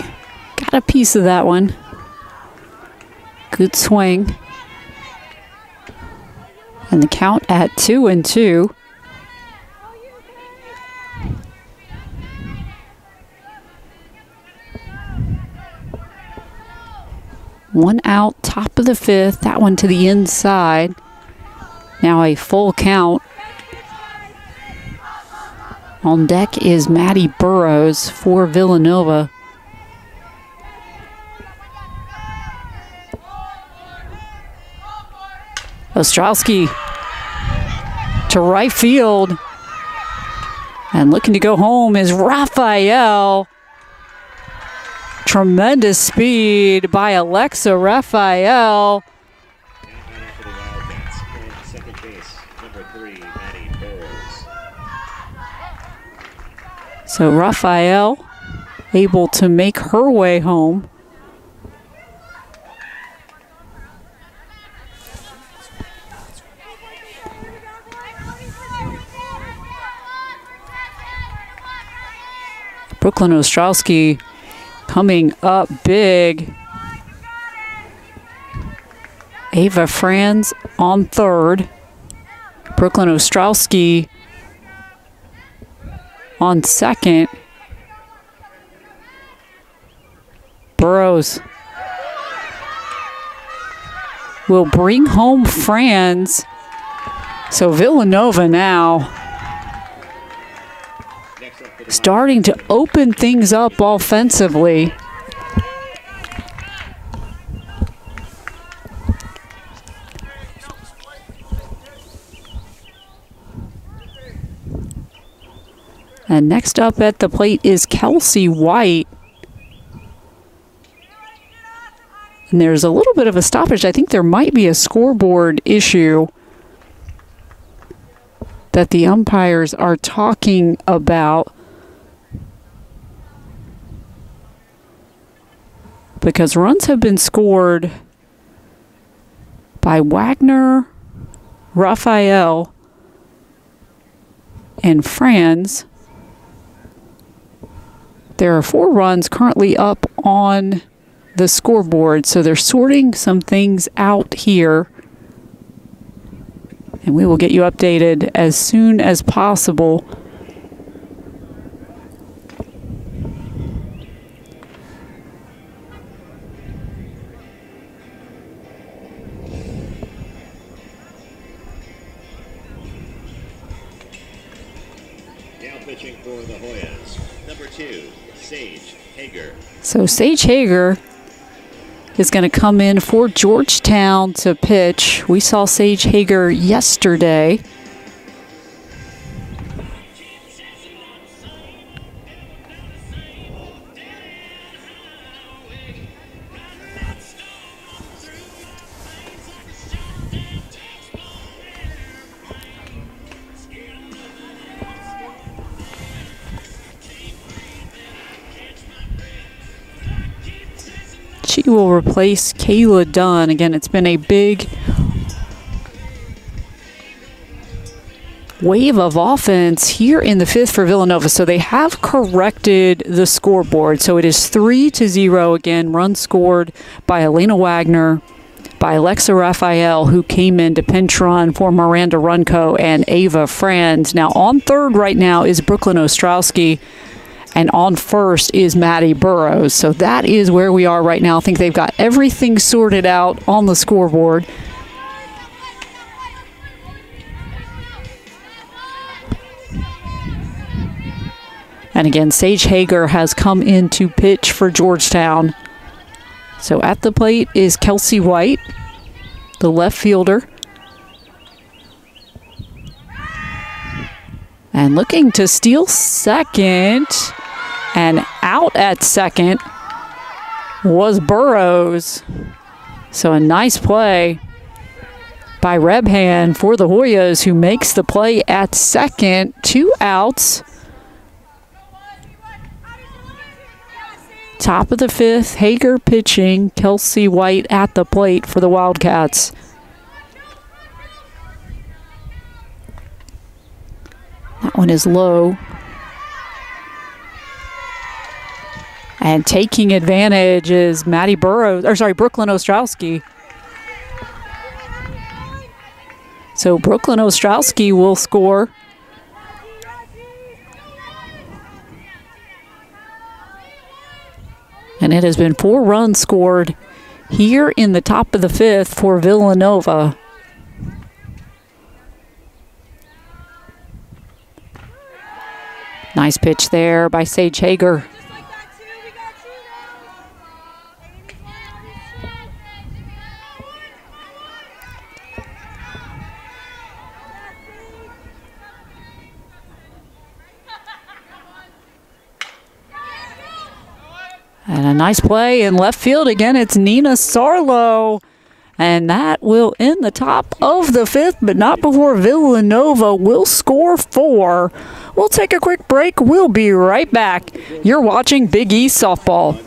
got a piece of that one. Good swing. And the count at 2-2. One out, top of the fifth. That one to the inside. Now a full count. On deck is Maddie Burrows for Villanova. Ostrowski to right field. And looking to go home is Raphael. Tremendous speed by Alexa Raphael. For the Wildcats, playing second base, number 3, Maddie Burrows. So Raphael able to make her way home. Brooklyn Ostrowski coming up big. Ava Franz on third. Brooklyn Ostrowski on second. Burrows will bring home Franz. So Villanova now starting to open things up offensively. And next up at the plate is Kelsey White. And there's a little bit of a stoppage. I think there might be a scoreboard issue that the umpires are talking about, because runs have been scored by Wagner, Raphael, and Franz. There are 4 runs currently up on the scoreboard, so they're sorting some things out here. And we will get you updated as soon as possible. Now pitching for the Hoyas, number 2, Sage Hager. So Sage Hager is going to come in for Georgetown to pitch. We saw Sage Hager yesterday. She will replace Kayla Dunn. Again, it's been a big wave of offense here in the fifth for Villanova. So they have corrected the scoreboard. So it is 3-0 again. Run scored by Elena Wagner, by Alexa Raphael, who came in to pinch run for Miranda Runco and Ava Franz. Now on third right now is Brooklyn Ostrowski. And on first is Maddie Burrows. So that is where we are right now. I think they've got everything sorted out on the scoreboard. And again, Sage Hager has come in to pitch for Georgetown. So at the plate is Kelsey White, the left fielder. And looking to steal second. And out at second was Burrows. So a nice play by Rebhan for the Hoyas, who makes the play at second. 2 outs. Top of the 5th, Hager pitching, Kelsey White at the plate for the Wildcats. That one is low. And taking advantage is Brooklyn Ostrowski. So Brooklyn Ostrowski will score. And it has been 4 runs scored here in the top of the 5th for Villanova. Nice pitch there by Sage Hager. And a nice play in left field again. It's Nina Sarlo. And that will end the top of the 5th, but not before Villanova will score 4. We'll take a quick break. We'll be right back. You're watching Big East Softball.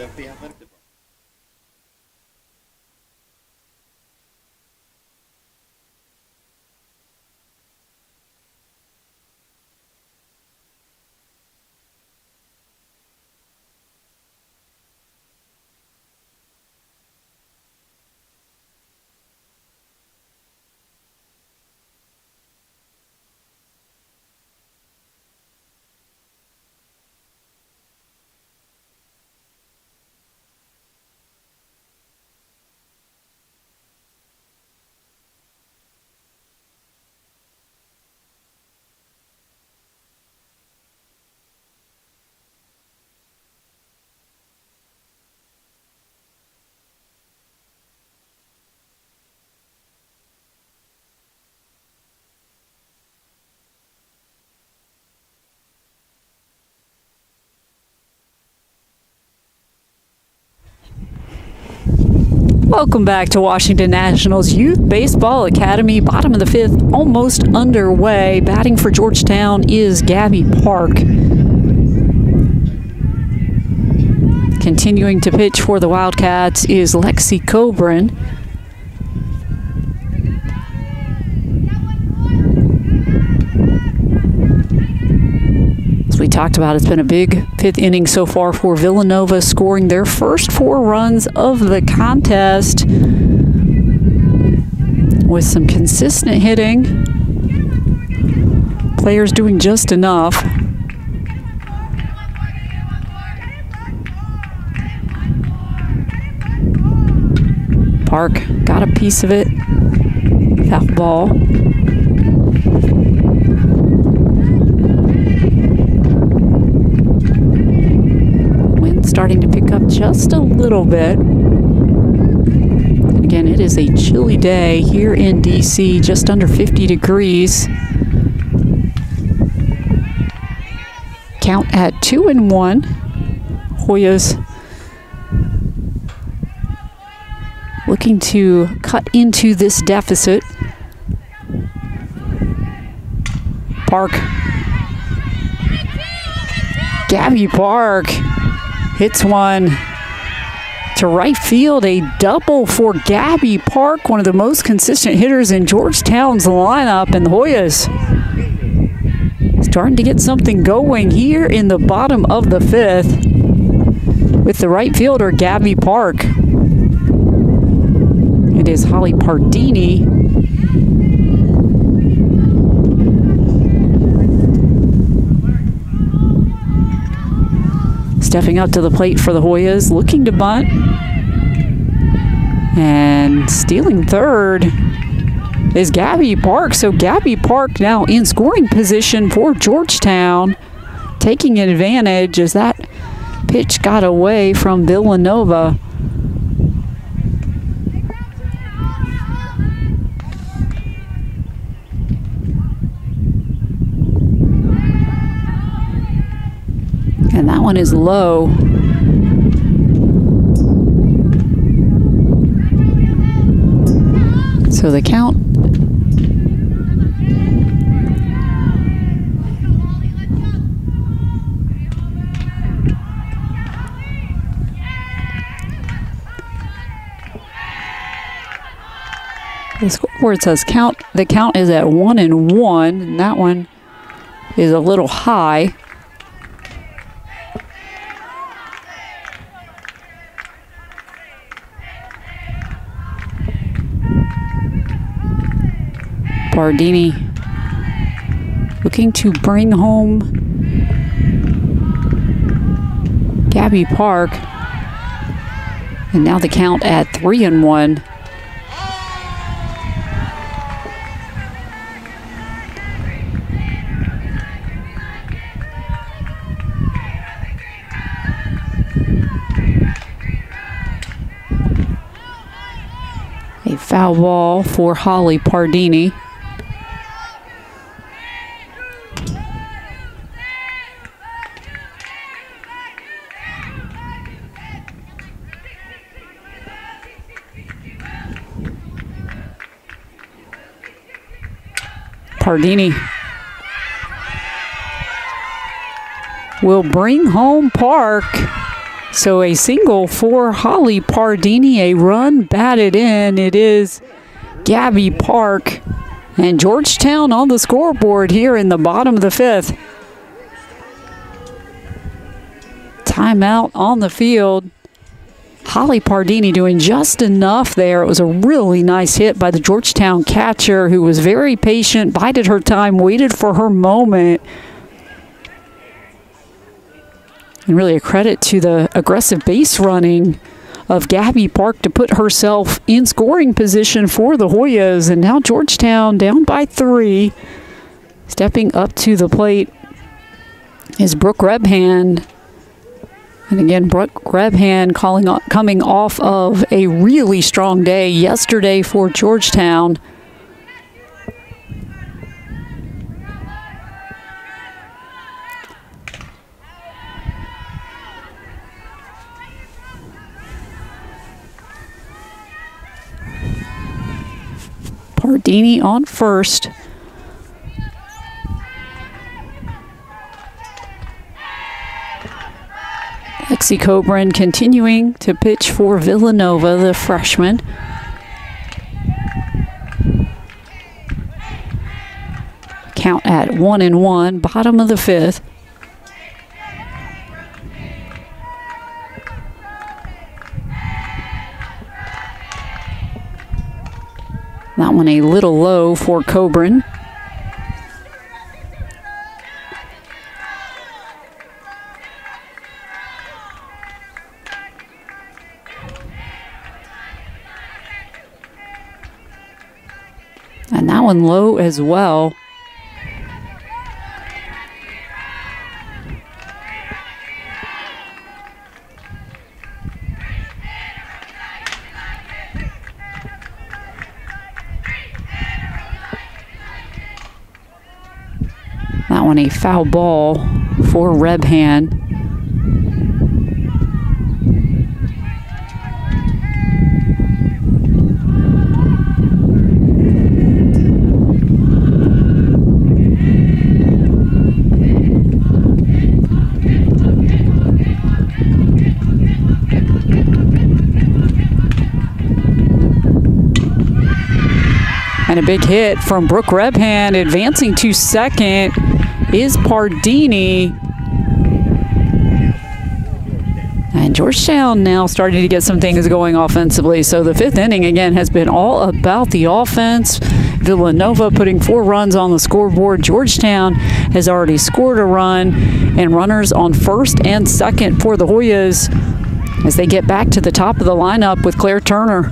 Welcome back to Washington Nationals Youth Baseball Academy. Bottom of the 5th, almost underway. Batting for Georgetown is Gabby Park. Continuing to pitch for the Wildcats is Lexi Coburn. As we talked about, it's been a big 5th inning so far for Villanova, scoring their first 4 runs of the contest with some consistent hitting. Players doing just enough. Park got a piece of it. Foul ball. Starting to pick up just a little bit. Again, it is a chilly day here in DC, just under 50 degrees. Count at 2-1. Hoyas looking to cut into this deficit. Park. Gabby Park hits one to right field. A double for Gabby Park, one of the most consistent hitters in Georgetown's lineup. And the Hoyas starting to get something going here in the bottom of the 5th with the right fielder, Gabby Park. It is Holly Pardini. Stepping up to the plate for the Hoyas, looking to bunt. And stealing third is Gabby Park. So Gabby Park now in scoring position for Georgetown, taking advantage as that pitch got away from Villanova. And that one is low. So the count The scoreboard says the count is at 1-1, and that one is a little high. Bardini looking to bring home Gabby Park. And now the count at 3-1. A foul ball for Holly Pardini. Pardini will bring home Park. So a single for Holly Pardini, a run batted in. It is Gabby Park and Georgetown on the scoreboard here in the bottom of the fifth. Timeout on the field. Holly Pardini doing just enough there. It was a really nice hit by the Georgetown catcher, who was very patient, bided her time, waited for her moment. And really a credit to the aggressive base running of Gabby Park to put herself in scoring position for the Hoyas. And now Georgetown down by 3. Stepping up to the plate is Brooke Rebhand. And again, Brooke Rebhand coming off of a really strong day yesterday for Georgetown. Pardini on first. Lexi Coburn continuing to pitch for Villanova, the freshman. Count at 1-1, bottom of the fifth. That one a little low for Coburn. And that one low as well. That one a foul ball for Rebhand. And a big hit from Brooke Rebhand. Advancing to second is Pardini. And Georgetown now starting to get some things going offensively. So the fifth inning, again, has been all about the offense. Villanova putting 4 runs on the scoreboard. Georgetown has already scored a run. And runners on first and second for the Hoyas as they get back to the top of the lineup with Claire Turner.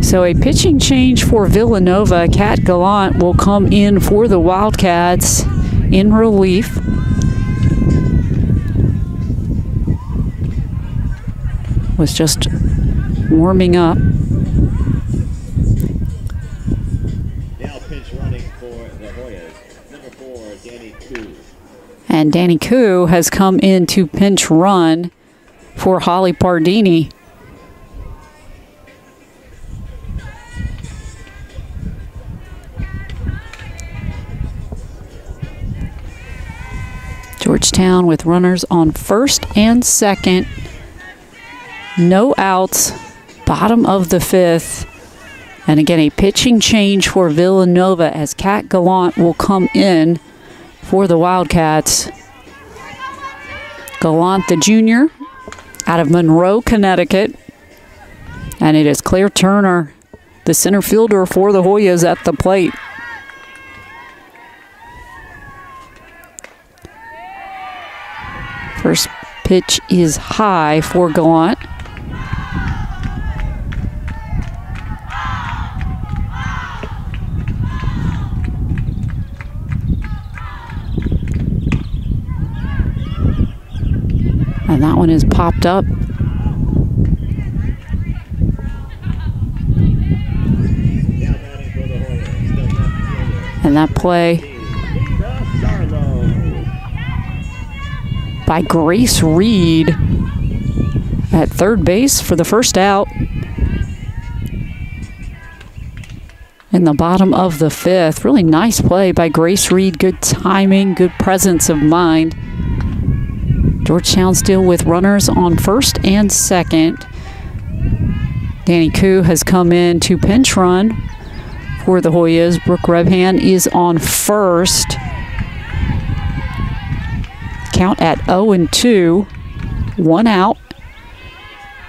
So a pitching change for Villanova. Kat Gallant will come in for the Wildcats in relief. Was just warming up. Now pitch running for the Hoyas. Number 4, Danny Koo. And Danny Koo has come in to pinch run for Holly Pardini. Georgetown with runners on first and second. No outs. Bottom of the fifth. And again, a pitching change for Villanova as Cat Gallant will come in for the Wildcats. Gallant, the junior, out of Monroe, Connecticut. And it is Claire Turner, the center fielder for the Hoyas, at the plate. First pitch is high for Gallant. And that one is popped up. And that play by Grace Reed at third base for the first out. In the bottom of the fifth. Really nice play by Grace Reed. Good timing, good presence of mind. Georgetown still with runners on first and second. Danny Koo has come in to pinch run for the Hoyas. Brooke Rebhan is on first. Count at 0-2. One out.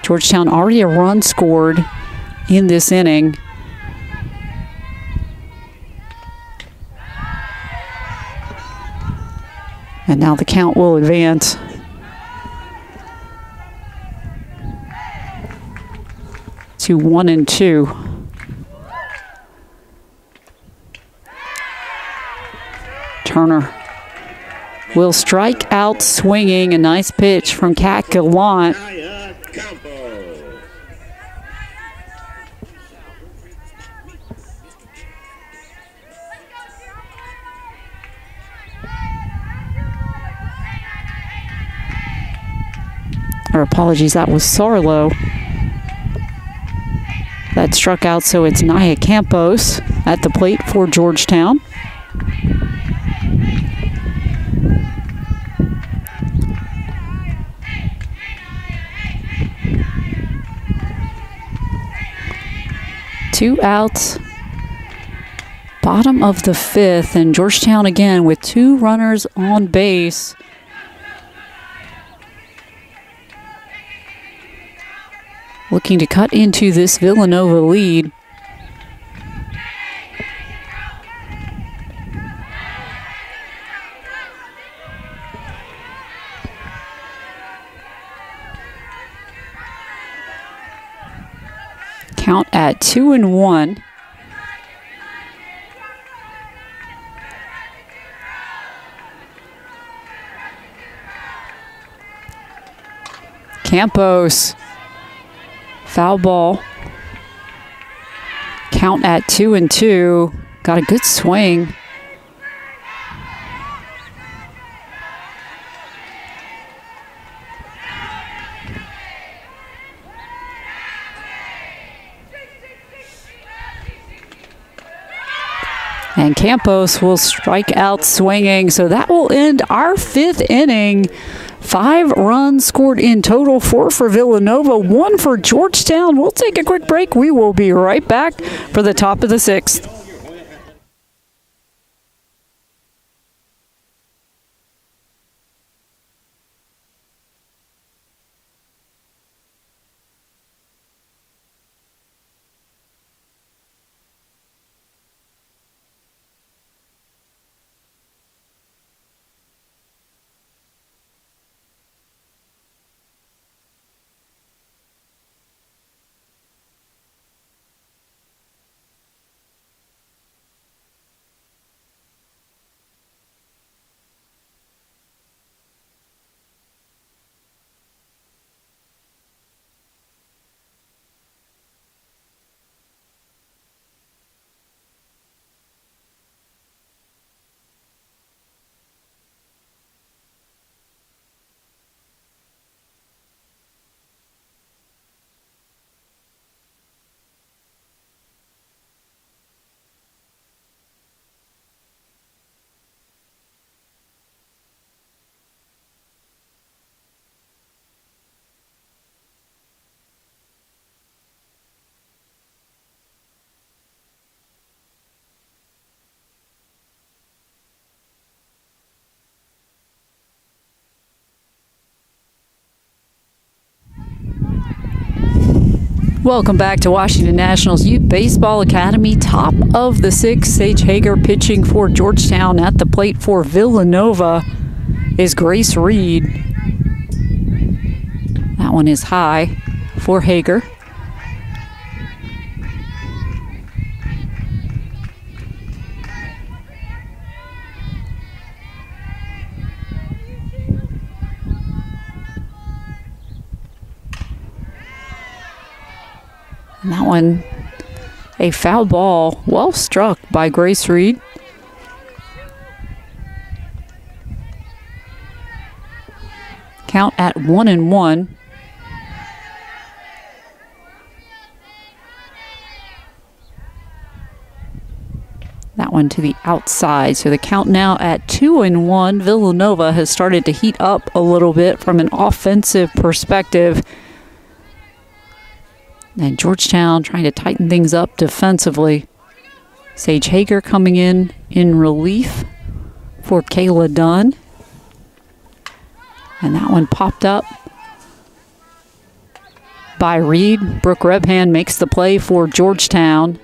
Georgetown already a run scored in this inning. And now the count will advance. To 1-2. Turner will strike out swinging. A nice pitch from Cat Gallant. Or apologies, that was Sarlo that struck out, so it's Naya Campos at the plate for Georgetown. Two outs. Bottom of the fifth, and Georgetown again with two runners on base. Looking to cut into this Villanova lead. Count at 2-1. Campos. Foul ball. Count at 2-2. Got a good swing. And Campos will strike out swinging. So that will end our fifth inning. 5 runs scored in total, 4 for Villanova, 1 for Georgetown. We'll take a quick break. We will be right back for the top of the 6th. Welcome back to Washington Nationals Youth Baseball Academy. Top of the sixth, Sage Hager pitching for Georgetown. At the plate for Villanova is Grace Reed. That one is high for Hager. And that one, a foul ball, well struck by Grace Reed. Count at 1-1. That one to the outside. So the count now at 2-1. Villanova has started to heat up a little bit from an offensive perspective. And Georgetown trying to tighten things up defensively. Sage Hager coming in relief for Kayla Dunn. And that one popped up by Reed. Brooke Rebhan makes the play for Georgetown.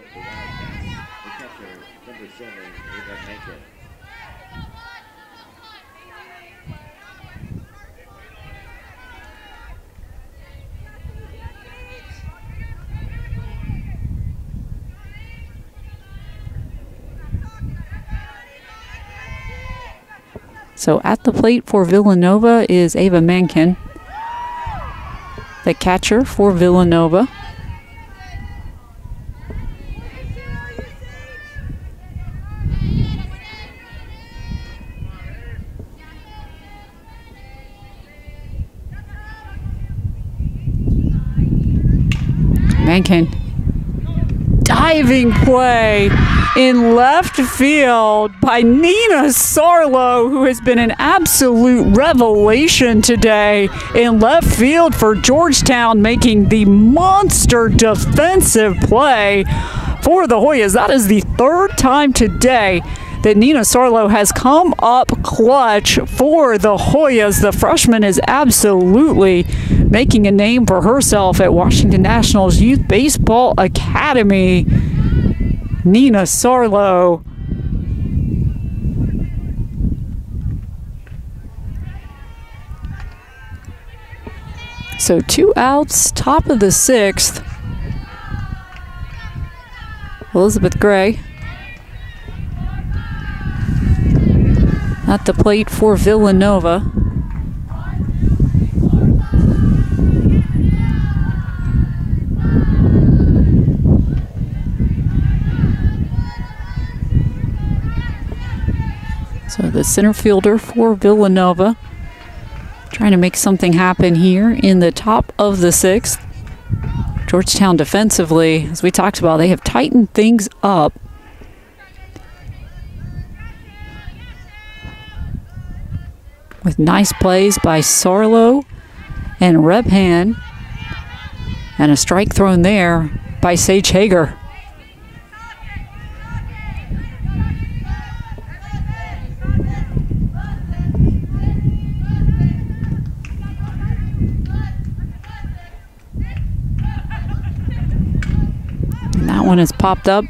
So at the plate for Villanova is Ava Mankin, the catcher for Villanova. Mankin, diving play in left field by Nina Sarlo, who has been an absolute revelation today in left field for Georgetown, making the monster defensive play for the Hoyas. That is the third time today that Nina Sarlo has come up clutch for the Hoyas. The freshman is absolutely making a name for herself at Washington Nationals Youth Baseball Academy. Nina Sarlo. So 2 outs, top of the sixth. Elizabeth Gray at the plate for Villanova. So the center fielder for Villanova trying to make something happen here in the top of the sixth. Georgetown defensively, as we talked about, they have tightened things up. With nice plays by Sarlo and Rebhan. And a strike thrown there by Sage Hager. That one has popped up.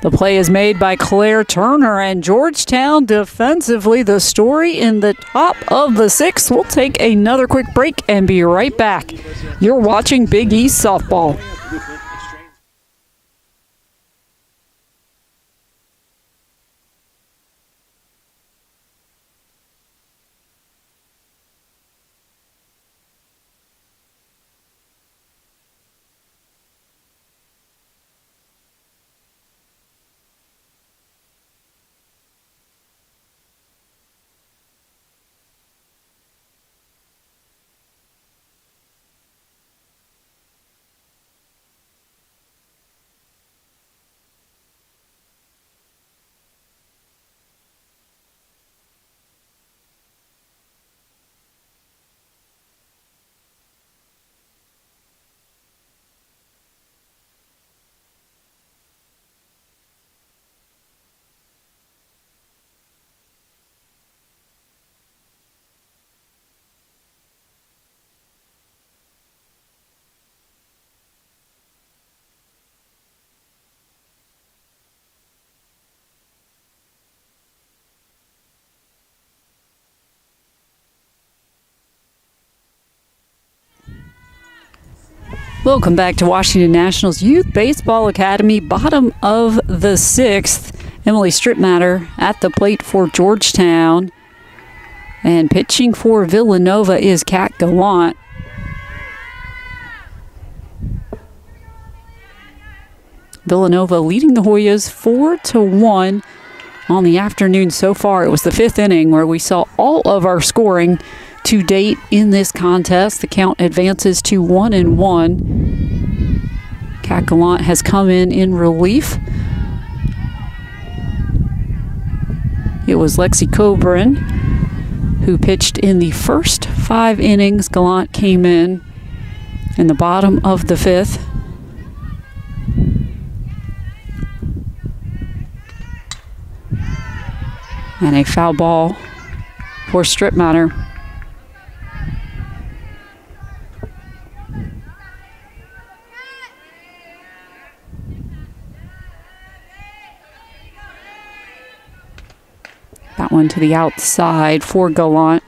The play is made by Claire Turner, and Georgetown defensively the story in the top of the sixth. We'll take another quick break and be right back. You're watching Big East Softball. Welcome back to Washington Nationals Youth Baseball Academy, bottom of the 6th. Emily Stripmatter at the plate for Georgetown. And pitching for Villanova is Kat Gallant. Villanova leading the Hoyas 4-1 on the afternoon so far. It was the 5th inning where we saw all of our scoring to date in this contest. The count advances to 1-1. Kat Gallant has come in relief. It was Lexi Coburn who pitched in the first 5 innings. Gallant came in the bottom of the 5th. And a foul ball for Stripmatter. That one to the outside for Gallant.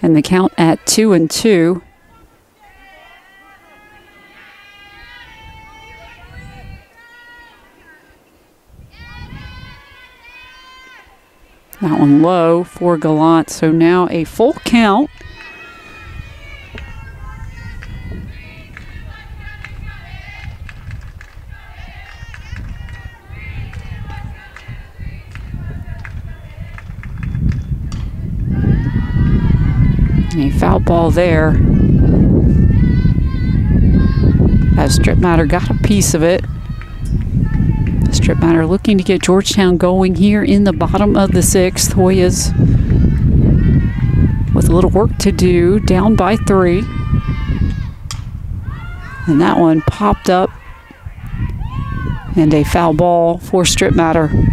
And the count at 2-2. That one low for Gallant. So now a full count. And a foul ball there. As Stripmatter got a piece of it. Stripmatter looking to get Georgetown going here in the bottom of the 6th. Hoyas with a little work to do, down by 3. And that one popped up. And a foul ball for Stripmatter.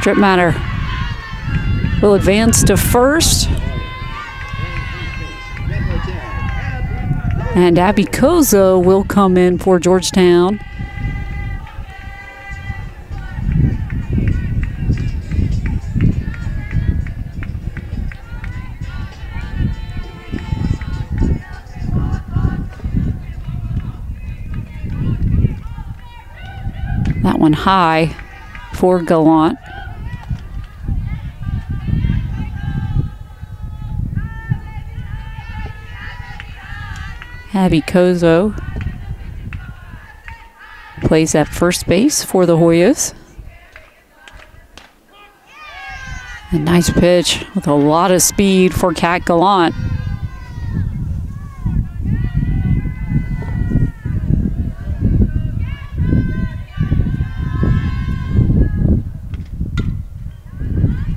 Stripmatter will advance to first. And Abby Kozo will come in for Georgetown. That one high for Gallant. Abby Kozo plays at first base for the Hoyas. A nice pitch with a lot of speed for Kat Gallant.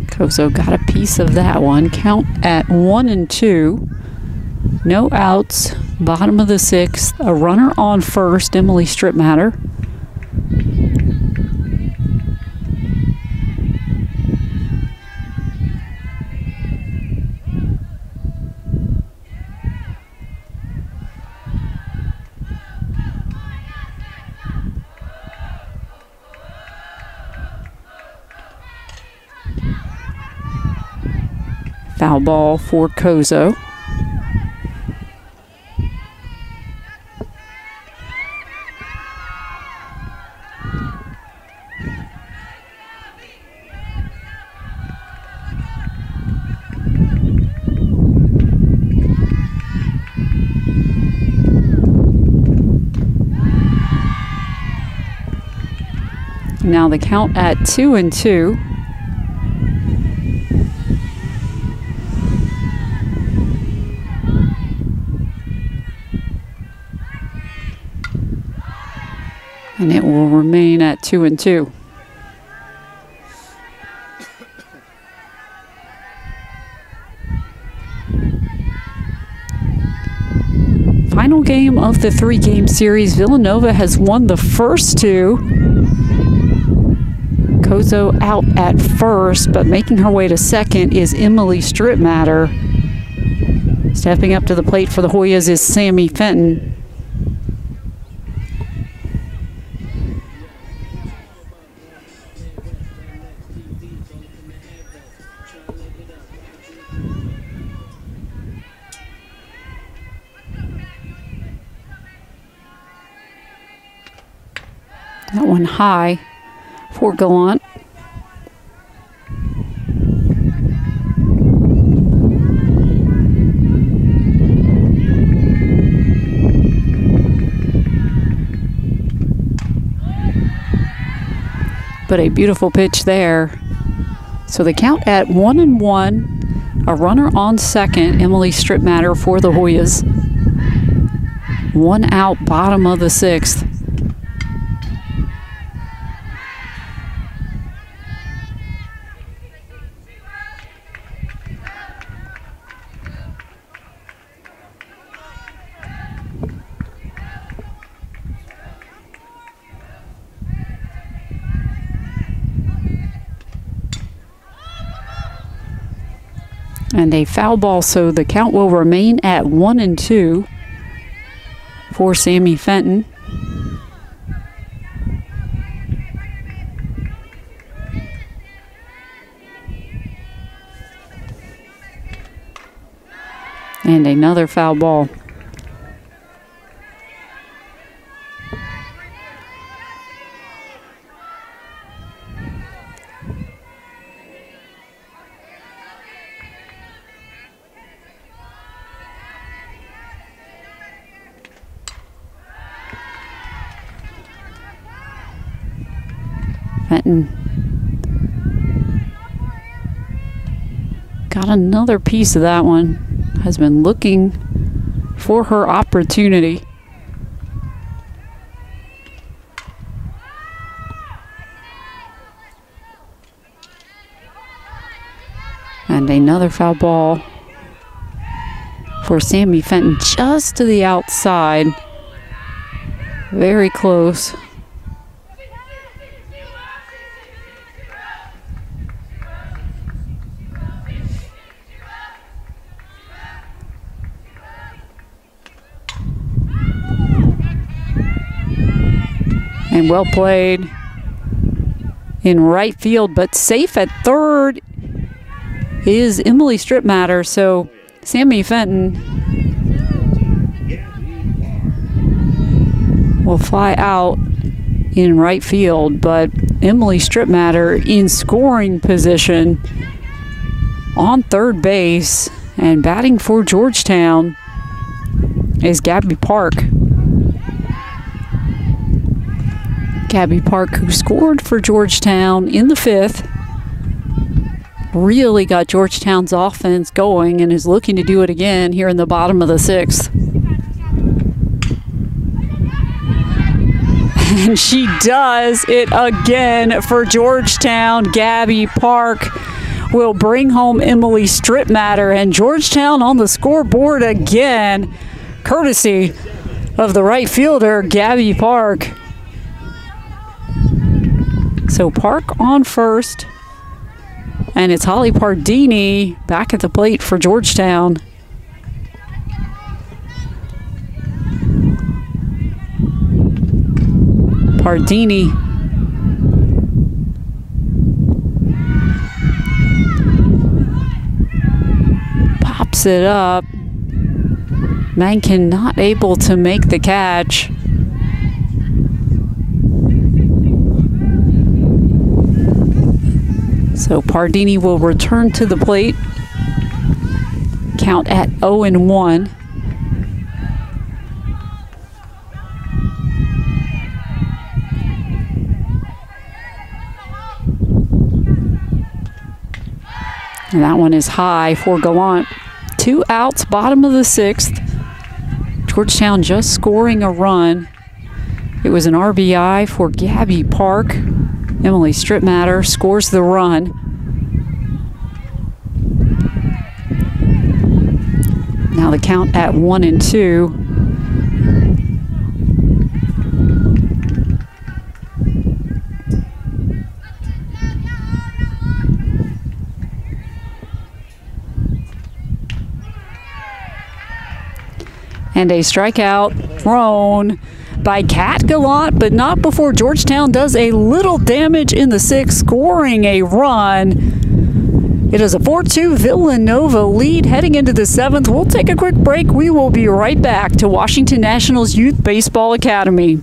Kozo got a piece of that one. Count at 1-2. No outs. Bottom of the 6th. A runner on first. Emily Stripmatter. Foul ball for Kozo. Now the count at 2-2. And it will remain at 2-2. Final game of the 3-game series. Villanova has won the first 2. Kozo out at first, but making her way to second is Emily Stripmatter. Stepping up to the plate for the Hoyas is Sammy Fenton. That one high for Gallant. But a beautiful pitch there. So the count at 1-1. A runner on second. Emily Stripmatter for the Hoyas. 1 out, bottom of the 6th. And a foul ball, so the count will remain at 1-2 for Sammy Fenton. And another foul ball. Fenton got another piece of that one. Has been looking for her opportunity. And another foul ball for Sammy Fenton, just to the outside. Very close. And well played in right field, but safe at third is Emily Stripmatter. So Sammy Fenton will fly out in right field, but Emily Stripmatter in scoring position on third base, and batting for Georgetown is Gabby Park. Gabby Park, who scored for Georgetown in the 5th, really got Georgetown's offense going and is looking to do it again here in the bottom of the 6th. And she does it again for Georgetown. Gabby Park will bring home Emily Stripmatter, and Georgetown on the scoreboard again, courtesy of the right fielder, Gabby Park. So Park on first, and it's Holly Pardini back at the plate for Georgetown. Pardini pops it up. Mankin not able to make the catch. So Pardini will return to the plate. Count at 0-1. And that one is high for Gallant. 2 outs, bottom of the 6th. Georgetown just scoring a run. It was an RBI for Gabby Park. Emily Stripmatter scores the run. Now the count at 1-2. And a strikeout thrown by Kat Gallant, but not before Georgetown does a little damage in the 6th, scoring a run. It is a 4-2 Villanova lead heading into the 7th. We'll take a quick break. We will be right back to Washington Nationals Youth Baseball Academy.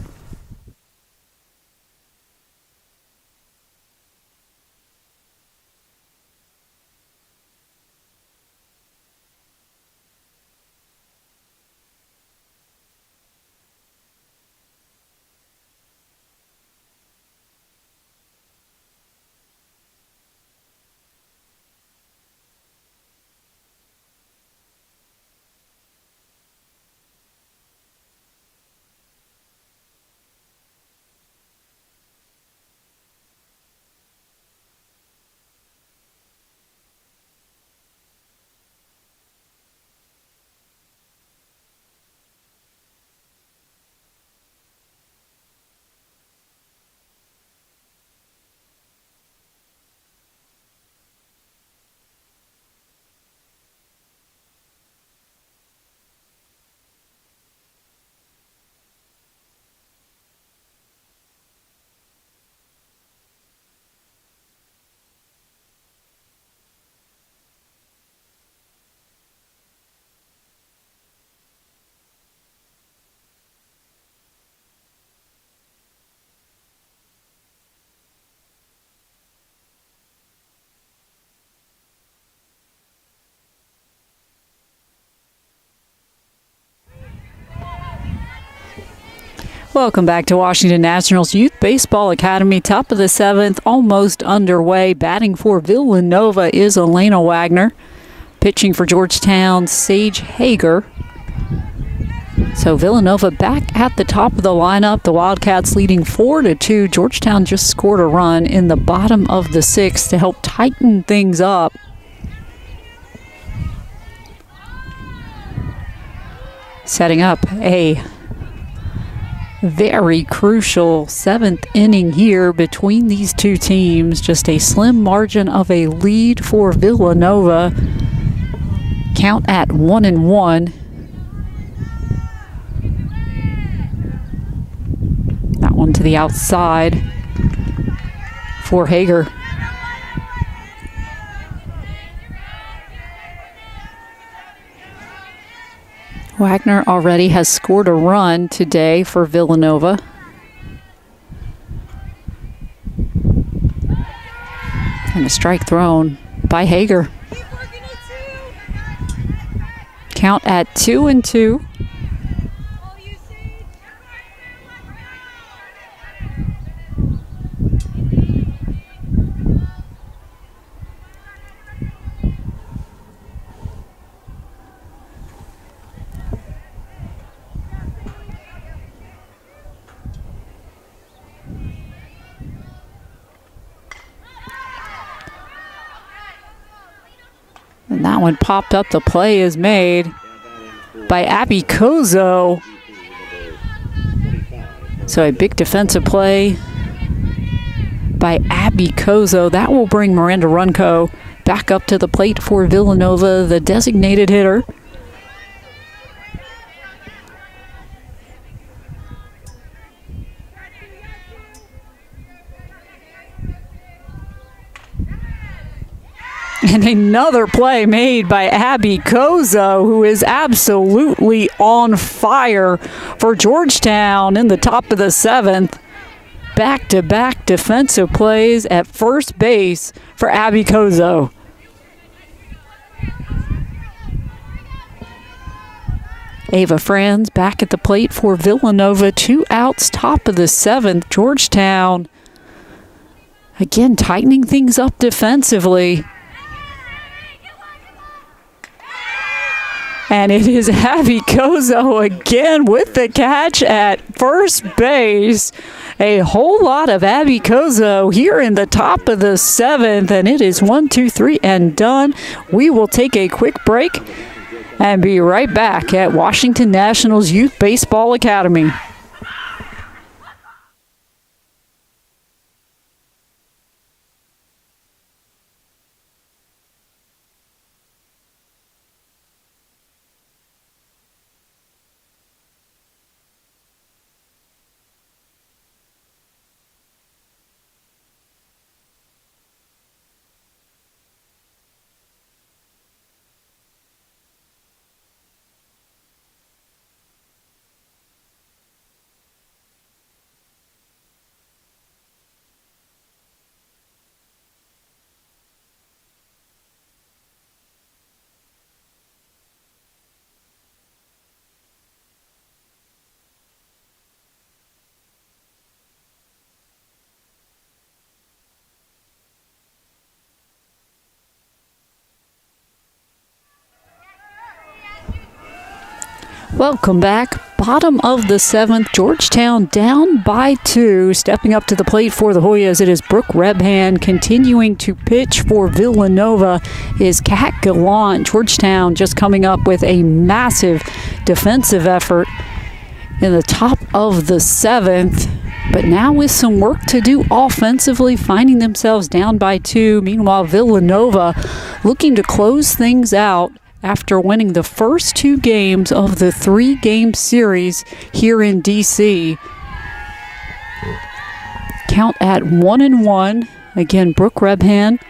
Welcome back to Washington Nationals Youth Baseball Academy. Top of the 7th, almost underway. Batting for Villanova is Elena Wagner. Pitching for Georgetown, Sage Hager. So Villanova back at the top of the lineup. The Wildcats leading 4-2. Georgetown just scored a run in the bottom of the 6th to help tighten things up. Setting up a very crucial 7th inning here between these two teams. Just a slim margin of a lead for Villanova. Count at 1-1. That one to the outside for Hager. Wagner already has scored a run today for Villanova. And a strike thrown by Hager. Count at 2-2. And that one popped up. The play is made by Abby Kozo. So a big defensive play by Abby Kozo. That will bring Miranda Runco back up to the plate for Villanova, the designated hitter. And another play made by Abby Kozo, who is absolutely on fire for Georgetown in the top of the 7th. Back-to-back defensive plays at first base for Abby Kozo. Ava Franz back at the plate for Villanova. 2 outs, top of the 7th. Georgetown, again, tightening things up defensively. And it is Abby Kozo again with the catch at first base. A whole lot of Abby Kozo here in the top of the 7th. And it is 1, 2, 3, and done. We will take a quick break and be right back at Washington Nationals Youth Baseball Academy. Welcome back. Bottom of the 7th, Georgetown down by 2. Stepping up to the plate for the Hoyas, it is Brooke Rebhan. Continuing to pitch for Villanova is Kat Gallant. Georgetown just coming up with a massive defensive effort in the top of the 7th. But now with some work to do offensively, finding themselves down by 2. Meanwhile, Villanova looking to close things out after winning the first 2 games of the 3-game series here in D.C. Count at 1-1. Again, Brooke Rebhan,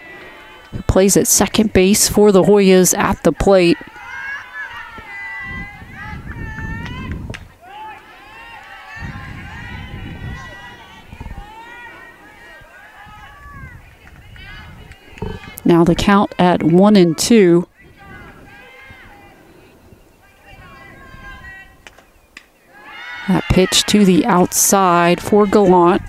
who plays at second base for the Hoyas, at the plate. Now the count at 1-2. That pitch to the outside for Gallant.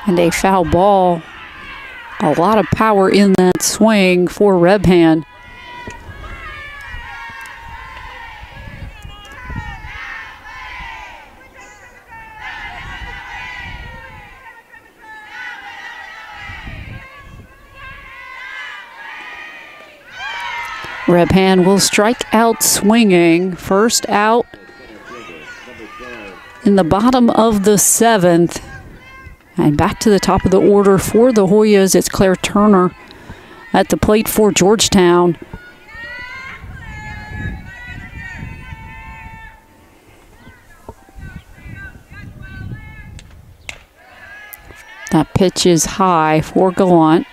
And a foul ball. A lot of power in that swing for Rebhan. Rebhan will strike out swinging. First out in the bottom of the 7th. And back to the top of the order for the Hoyas, it's Claire Turner at the plate for Georgetown. That pitch is high for Gallant.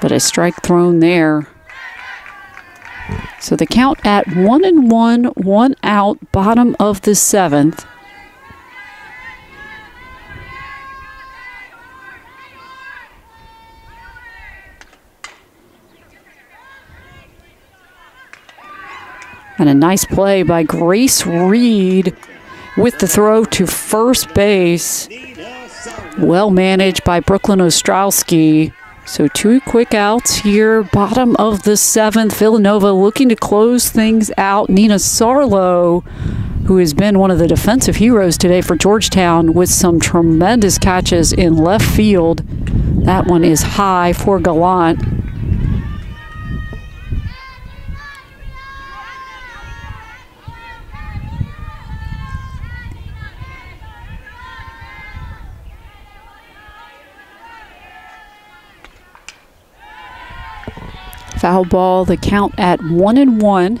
But a strike thrown there. So the count at 1-1, 1 out, bottom of the 7th. And a nice play by Grace Reed with the throw to first base. Well managed by Brooklyn Ostrowski. So 2 quick outs here, bottom of the 7th. Villanova looking to close things out. Nina Sarlo, who has been one of the defensive heroes today for Georgetown, with some tremendous catches in left field. That one is high for Gallant. Foul ball, the count at 1-1.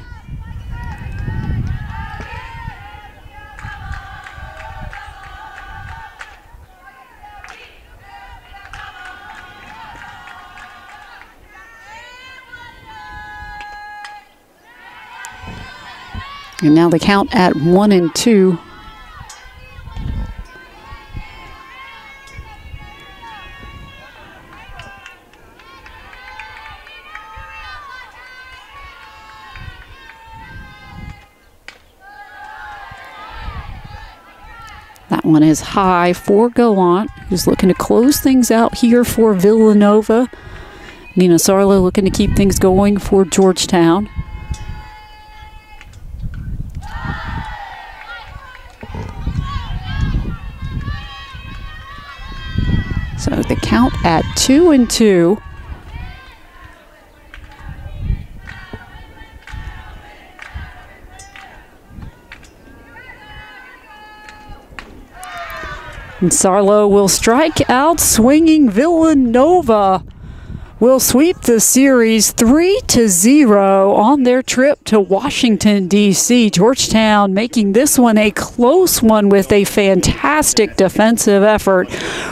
And now the count at 1-2. That one is high for Gallant, who's looking to close things out here for Villanova. Nina Sarlo looking to keep things going for Georgetown. So the count at 2-2. And Sarlo will strike out swinging Villanova will sweep the series 3-0 on their trip to Washington, D.C. Georgetown making this one a close one with a fantastic defensive effort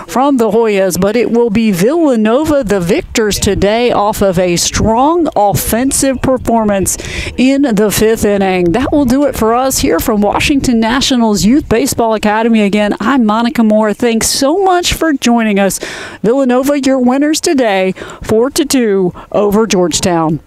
from the Hoyas, but it will be Villanova the victors today off of a strong offensive performance in the fifth inning. That will do it for us here from Washington Nationals Youth Baseball Academy. Again, I'm Monica Moore. Thanks so much for joining us. Villanova, your winners today, 4-2 over Georgetown.